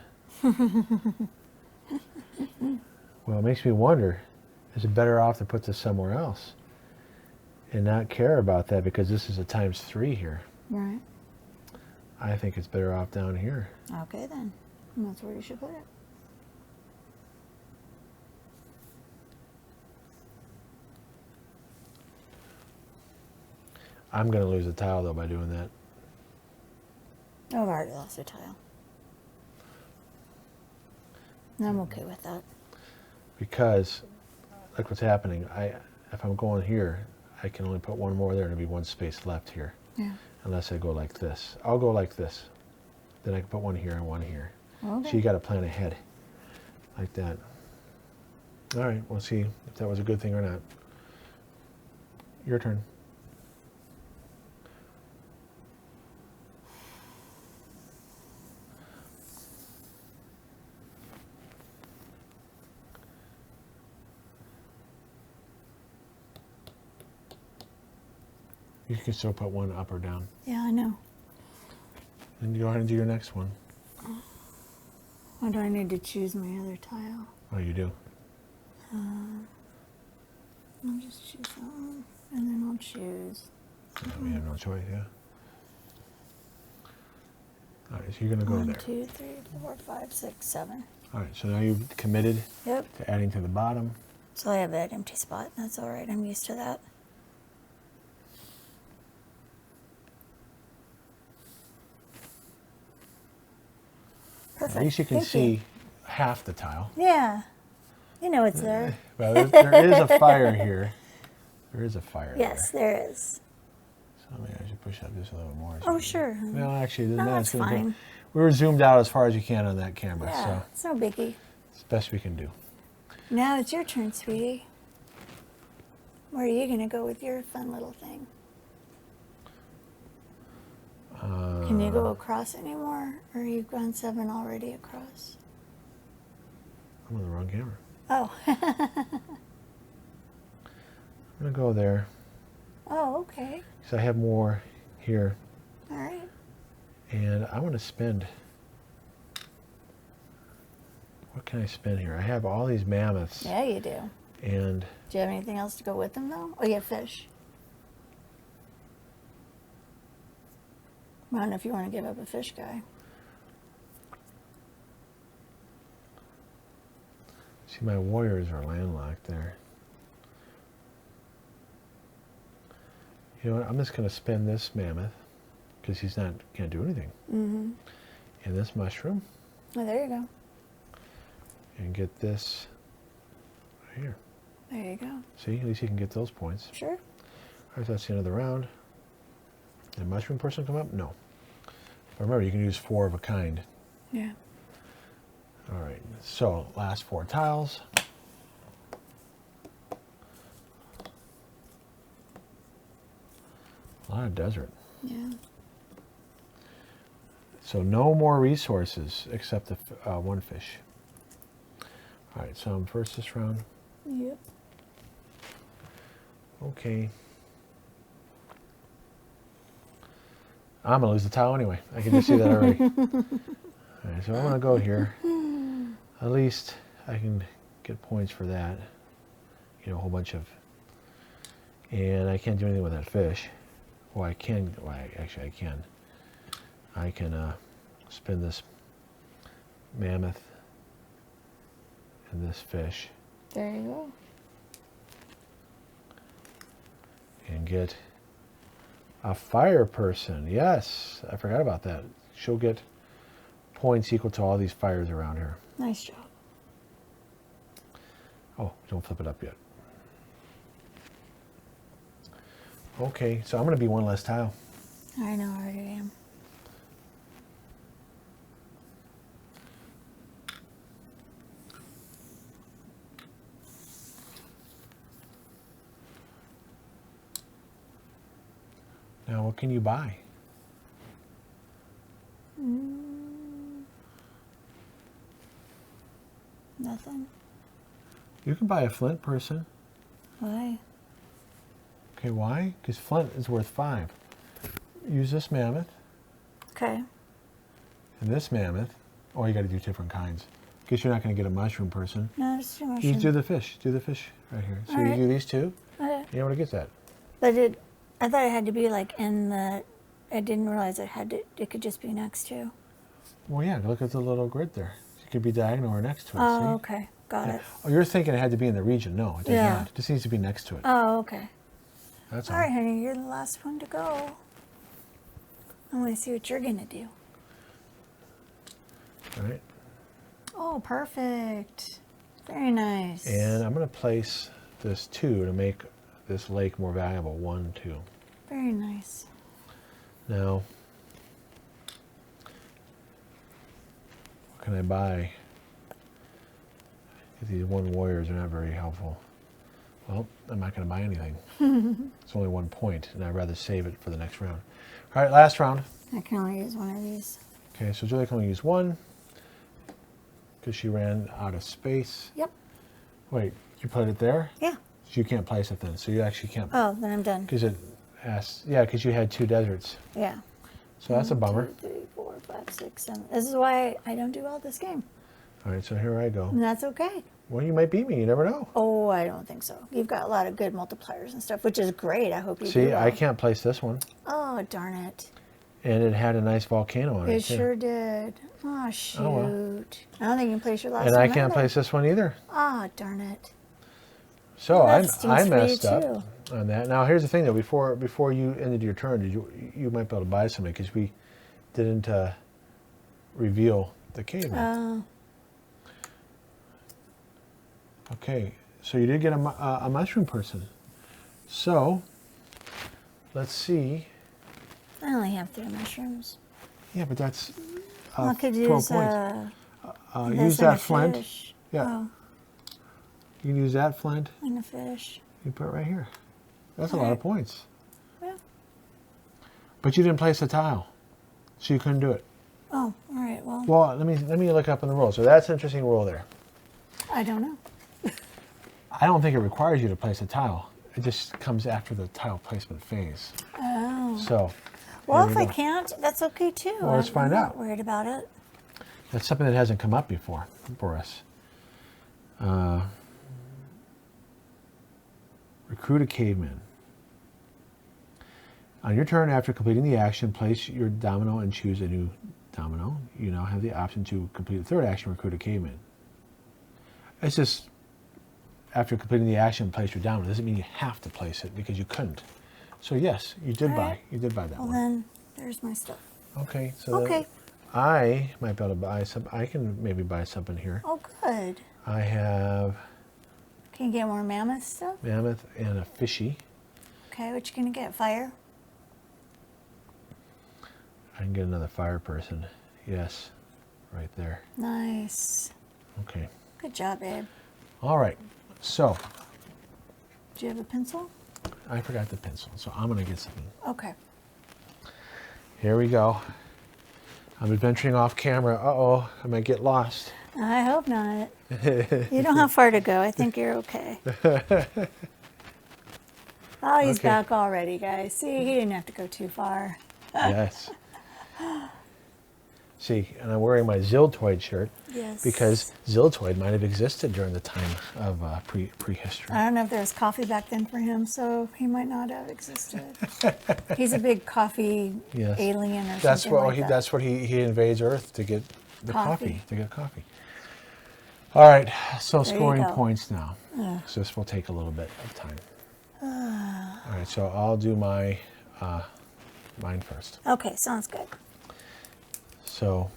Well, it makes me wonder, is it better off to put this somewhere else and not care about that because this is a ×3 here? Right. I think it's better off down here. Okay, then. And that's where you should put it. I'm going to lose a tile, though, by doing that. Oh, I've already lost a tile. And I'm okay with that. Because, look what's happening. If I'm going here, I can only put one more there and there'll be one space left here. Yeah. Unless I go like this. I'll go like this. Then I can put one here and one here. Okay. So you got to plan ahead. Like that. All right, we'll see if that was a good thing or not. Your turn. You can still put one up or down. Yeah, I know. And go ahead and do your next one. Or do I need to choose my other tile? Oh, you do? I'll just choose that one. And then I'll choose. We have no choice, yeah. All right, so you're going to go 1, there. 2, 3, 4, 5, 6, 7. All right, so now you've committed Yep. to adding to the bottom. So I have that empty spot. That's all right. I'm used to that. Perfect. At least you can Thank see you. half the tile. Yeah. You know it's there. Well, there is a fire here. There is a fire Yes, there. there is. So maybe I should push up just a little more. Oh, sure. No, actually, No, that's gonna go. fine. We were zoomed out as far as you can on that camera, Yeah, so it's no biggie. it's the best we can do. Now it's your turn, sweetie. Where are you going to go with your fun little thing? Can you go across anymore? Or you've gone 7 already across? I'm on the wrong camera. Oh. I'm going to go there. Oh, okay. Because I have more here. All right. And I want to spend... What can I spend here? I have all these mammoths. Yeah, you do. And Do you have anything else to go with them, though? Oh, you have fish. I don't know if you want to give up a fish guy. see, my warriors are landlocked there. You know what? I'm just going to spend this mammoth because he's not can't do anything. Mm-hmm. And this mushroom, Oh, there you go. and get this right here. There you go. See, at least you can get those points. Sure. All right, that's the end of the round. Did mushroom person come up? No. But remember, you can use 4 of a kind. Yeah. All right, so last 4 tiles. A lot of desert. Yeah. So no more resources except the 1 fish. All right, so I'm first this round. Yep. Okay. I'm gonna lose the tile anyway. I can just see that already. All right, so I'm gonna go here. At least I can get points for that. You know, a whole bunch of. And I can't do anything with that fish. Well, I can. Well, actually, I can. I can spin this mammoth and this fish There you go. and get a fire person. Yes, I forgot about that. She'll get points equal to all these fires around her. Nice job. Oh, don't flip it up yet. Okay, so I'm going to be 1 less tile. I know, I already am. Now, what can you buy? Nothing. You can buy a flint person. Why? Okay, why? Because flint is worth 5. Use this mammoth Okay. and this mammoth. Oh, you got to do different kinds. Because you're not going to get a mushroom person. No, it's too much. You do the fish. Do the fish right here. So All you right. do these two. Okay. You're able to get that. But I thought it had to be like in the. I didn't realize it could just be next to. Well, yeah. Look at the little grid there. It could be diagonal or next to it. Oh, see? okay. Got it. Oh, you're thinking it had to be in the region. No, it does Yeah. not. It just needs to be next to it. Oh, okay. That's All right, honey, you're the last one to go. I want to see what you're going to do. All right. Oh, perfect. Very nice. And I'm going to place this 2 to make this lake more valuable. 1, 2. Very nice. Now, what can I buy? These 1 warriors are not very helpful. Well, I'm not going to buy anything. It's only 1 point, and I'd rather save it for the next round. All right, last round. I can only use one of these. Okay, so Julia can only use 1 because she ran out of space. Yep. Wait, you put it there? Yeah. So you can't place it then. So you actually can't. Oh, then I'm done. Because it asks, yeah, because you had 2 deserts. Yeah. So that's a bummer. 2, 3, 4, 5, 6, 7. This is why I don't do well this game. All right, so here I go. And that's okay. Well, you might beat me. You never know. Oh, I don't think so. You've got a lot of good multipliers and stuff, which is great. I hope you do See, well. I can't place this one. Oh, darn it. And it had a nice volcano on it, It too. sure did. Oh, shoot. Oh, well. I don't think you can place your last And one I can't either. place this one either. Oh, darn it. So Well, that I stinks for you, messed up too. on that. Now, here's the thing, though. Before you ended your turn, you might be able to buy something because we didn't reveal the cave. Okay, so you did get a mushroom person. So, let's see. I only have 3 mushrooms. Yeah, but that's I could 12 use points. this Use and a that flint. fish. Yeah. Oh, You can use that flint. and a fish. You put it right here. That's a lot of points. Yeah. But you didn't place a tile, so you couldn't do it. Oh, all right. Well, Well, let me look up in the rules. So that's an interesting rule there. I don't know. I don't think it requires you to place a tile. It just comes after the tile placement phase. Oh. So, Well, here if we I go. can't, that's okay too. Well, let's find I'm out. not worried about it. That's something that hasn't come up before for us. Recruit a caveman. On your turn, after completing the action, place your domino and choose a new domino. You now have the option to complete the third action, recruit a caveman. It's just, after completing the action, place your domino. It doesn't mean you have to place it because you couldn't. So yes, you did All buy. right. You did buy that Well, one. then there's my stuff. Okay. So Okay. I might be able to buy some. I can maybe buy something here. Oh, good. I have Can you get more mammoth stuff? mammoth and a fishy. Okay, what you gonna get? Fire? I can get another fire person. Yes, right there. Nice. Okay. Good job, babe. All right. So Do you have a pencil? I forgot the pencil, so I'm gonna get something. Okay. Here we go. I'm adventuring off camera. Uh-oh, I might get lost. I hope not. You don't have far to go. I think you're okay. Oh, he's Okay. back already, guys. See, he didn't have to go too far. Yes. See, and I'm wearing my Ziltoid shirt Yes. because Ziltoid might have existed during the time of prehistory. I don't know if there was coffee back then for him, so he might not have existed. He's a big coffee Yes. alien or That's something what like that. That's what he invades Earth to get the Coffee. coffee. To get coffee. All right, so There you scoring go. points now. So this will take a little bit of time. All right, so I'll do my mine first. Okay, sounds good. So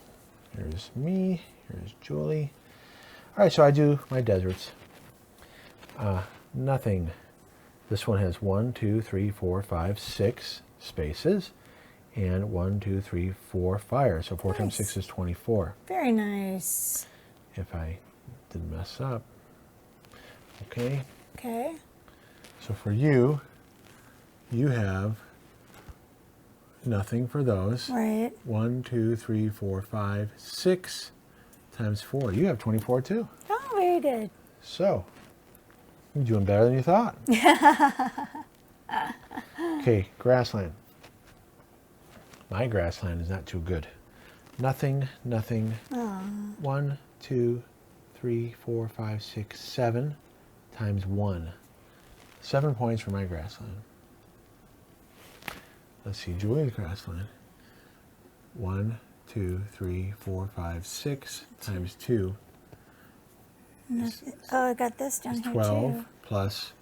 here's me, here's Julie. All right, so I do my deserts. Nothing. This one has 1, 2, 3, 4, 5, 6 spaces, and 1, 2, 3, 4 fires. So 4 times 6 is 24. Very nice. If I didn't mess up. Okay. Okay. So for you, you have nothing for those. Right. 1, 2, 3, 4, 5, 6 times 4. You have 24 too. Oh, very good. So, you're doing better than you thought. Okay, grassland. My grassland is not too good. Nothing, nothing. 1, 2, 3, 4, 5, 6, 7 times 1. 7 points for my grassland. Let's see, Julia's grassland. 1, 2, 3, 4, 5, 6 times 2. Oh, I got this down It's here 12 too. plus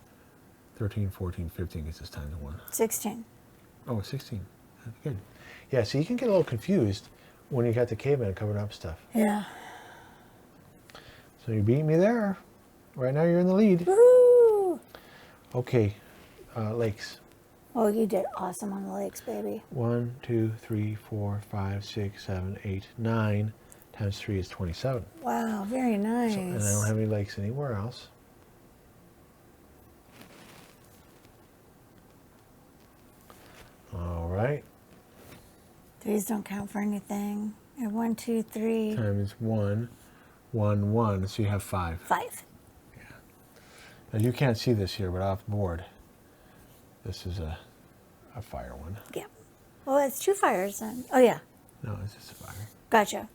13, 14, 15 gets us times 1. 16. Oh, 16. That's good. Yeah, so you can get a little confused when you got the caveman covering up stuff. Yeah. So you beat me there. Right now you're in the lead. Woo! Okay, lakes. Oh, you did awesome on the lakes, baby. 1, 2, 3, 4, 5, 6, 7, 8, 9 times 3 is 27. Wow, very nice. So, and I don't have any lakes anywhere else. All right. Threes don't count for anything. And 1, 2, 3, Times 1, 1, 1. So you have 5. 5. Now you can't see this here, but off board, this is a fire one. Yeah. Well, it's 2 fires then. Oh, yeah. No, it's just a fire. Gotcha.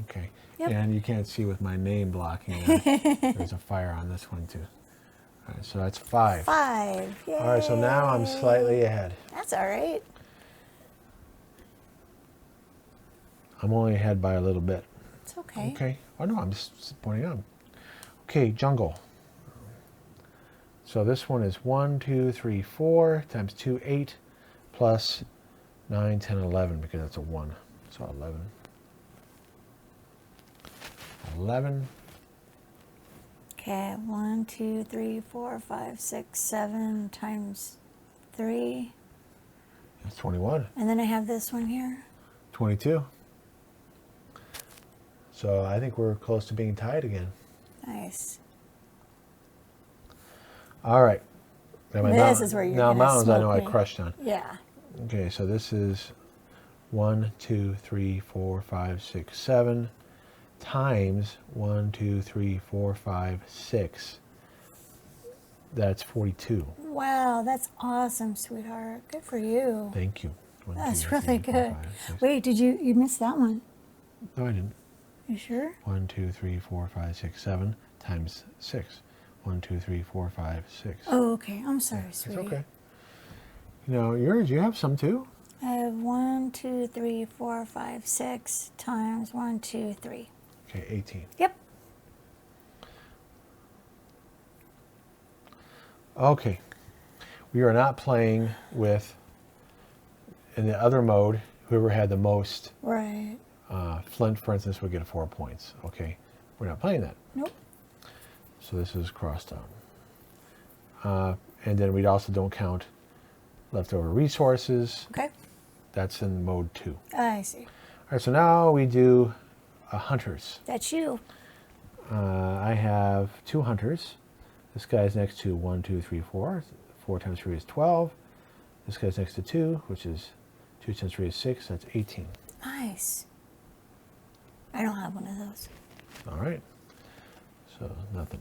Okay. Yep. And you can't see with my name blocking that. There's a fire on this one too. All right, so that's 5. 5. Yay. All right, so now I'm slightly ahead. That's all right. I'm only ahead by a little bit. It's okay. Okay. Oh no, I'm just pointing out. Okay, jungle. So this one is 1, 2, 3, 4 times 2, 8 plus 9, 10, 11 because that's a 1. So 11. 11. Okay, 1, 2, 3, 4, 5, 6, 7 times 3. That's 21. And then I have this one here. 22. So I think we're close to being tied again. Nice. All right. Now, This is where you're now gonna mountains I know smoke I me. crushed on. Yeah. Okay, so this is 1, 2, 3, 4, 5, 6, 7 times 1, 2, 3, 4, 5, 6. That's 42. Wow, that's awesome, sweetheart. Good for you. Thank you. 1, That's 2, really 3, 4, good. 5, 6. Wait, you missed that one? No, I didn't. You sure? 1, 2, 3, 4, 5, 6, 7 times 6. 1, 2, 3, 4, 5, 6. Oh, okay. I'm sorry, It's sweetie. okay. Now yours, you have some too. I have 1, 2, 3, 4, 5, 6 times 1, 2, 3. Okay, 18. Yep. Okay. We are not playing with, in the other mode, whoever had the most Right. flint, for instance, would get 4 points. Okay. We're not playing that. Nope. So this is crossed out. And then we also don't count leftover resources. Okay. That's in mode 2. I see. All right, so now we do hunters. That's you. I have 2 hunters. This guy's next to 1, 2, 3, 4. 4 times 3 is 12. This guy's next to 2, which is 2 times 3 is 6. That's 18. Nice. I don't have one of those. All right. So nothing.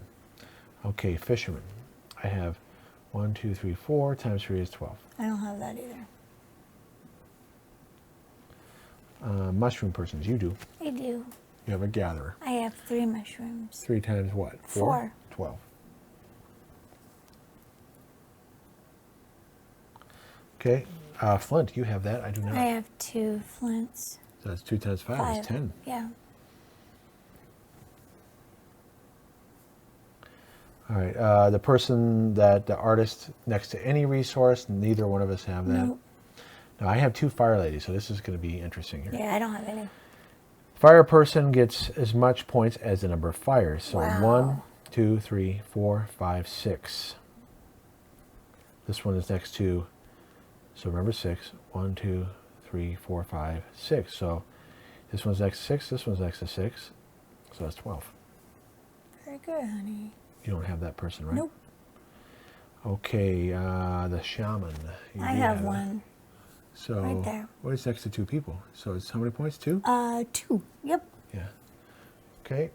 Okay, fisherman. I have 1, 2, 3, 4 times 3 is 12. I don't have that either. Mushroom persons, you do. I do. You have a gatherer. I have 3 mushrooms. 3 times what? 4. 12. Okay. Flint, you have that. I do not. I have 2 flints. So that's 2 times 5 5. is 10. Yeah. All right. The person the artist next to any resource, neither one of us have that. Nope. Now, I have 2 fire ladies, so this is going to be interesting here. Yeah, I don't have any. Fire person gets as much points as the number of fires. So Wow. 1, 2, 3, 4, 5, 6. This one is next to, so remember 6. 1, 2, 3, 4, 5, 6. So this one's next to 6, this one's next to 6. So that's 12. Very good, honey. You don't have that person, right? Nope. Okay, the shaman. You I do have it. one. So Right there. what is next to 2 people? So it's how many points? 2? 2. Yep. Yeah. Okay.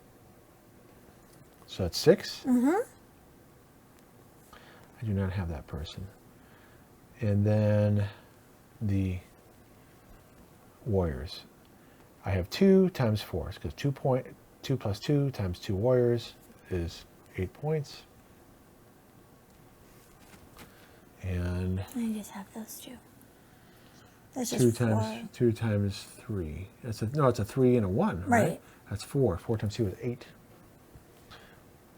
So that's 6. Mm-hmm. I do not have that person. And then the warriors. I have 2 times 4 because 2 plus 2 times 2 warriors is 8 points. And I just have those 2. That's 2 just times 4. 2 times 3. It's a 3 and a 1, right? Right. That's 4. 4 times 2 is 8.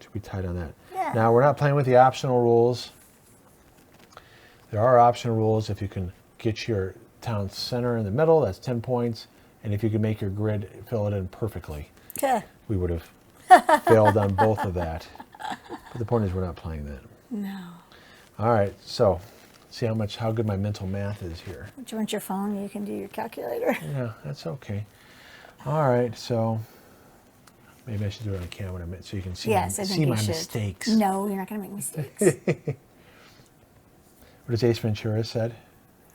Should be tight on that. Yeah. Now we're not playing with the optional rules. There are optional rules. If you can get your town center in the middle, that's 10 points. And if you can make your grid fill it in perfectly, we would have failed on both of that. But the point is we're not playing that. No. All right, so see how good my mental math is here. Do you want your phone? You can do your calculator. Yeah, that's okay. All right, so maybe I should do it on camera so you can see, Yes, I think you my should. mistakes. No, you're not going to make mistakes. What does Ace Ventura said?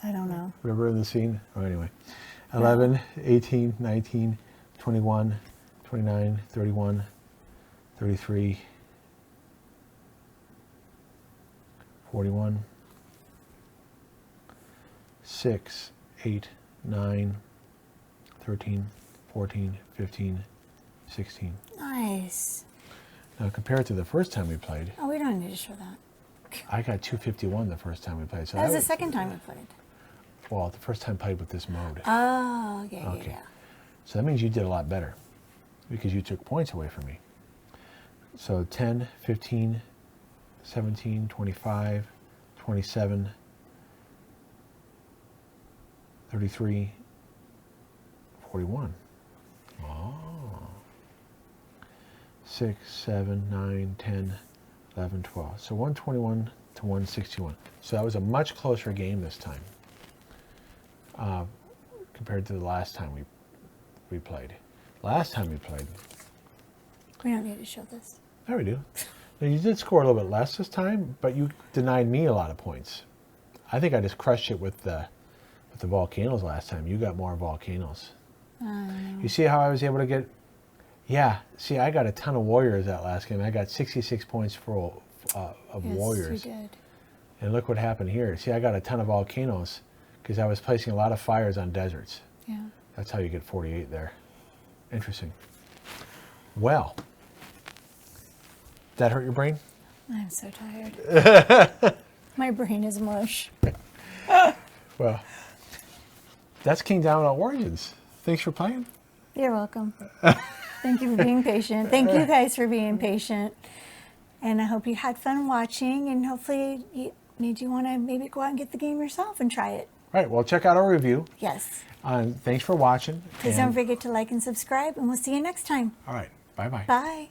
I don't know. Remember the scene? Oh, anyway. 11, 18, 19, 21, 29, 31, 33, 41, 6, 8, 9, 13, 14, 15, 16. Nice. Now compared to the first time we played, Oh, we don't need to show that. I got 251 the first time we played. So That was the second time we played. Well, the first time played with this mode. Oh, okay. Okay. Yeah. So that means you did a lot better because you took points away from me. So 10, 15, 17, 25, 27, 33, 41. Oh. 6, 7, 9, 10, 11, 12. So 121 to 161. So that was a much closer game this time compared to the last time we played. Last time we played. We don't need to show this. There we do. Now, you did score a little bit less this time, but you denied me a lot of points. I think I just crushed it with the volcanoes last time. You got more volcanoes. You see how I was able to get... Yeah, see, I got a ton of warriors that last game. I got 66 points of warriors. Yes, you did. And look what happened here. See, I got a ton of volcanoes because I was placing a lot of fires on deserts. Yeah. That's how you get 48 there. Interesting. Well, that hurt your brain? I'm so tired. My brain is mush. Well, that's Kingdomino Origins. Thanks for playing. You're welcome. Thank you for being patient. Thank you guys for being patient. And I hope you had fun watching, and hopefully you want to maybe go out and get the game yourself and try it. All right, well, check out our review. Yes. Thanks for watching. Please don't forget to like and subscribe, and we'll see you next time. All right, bye-bye. Bye.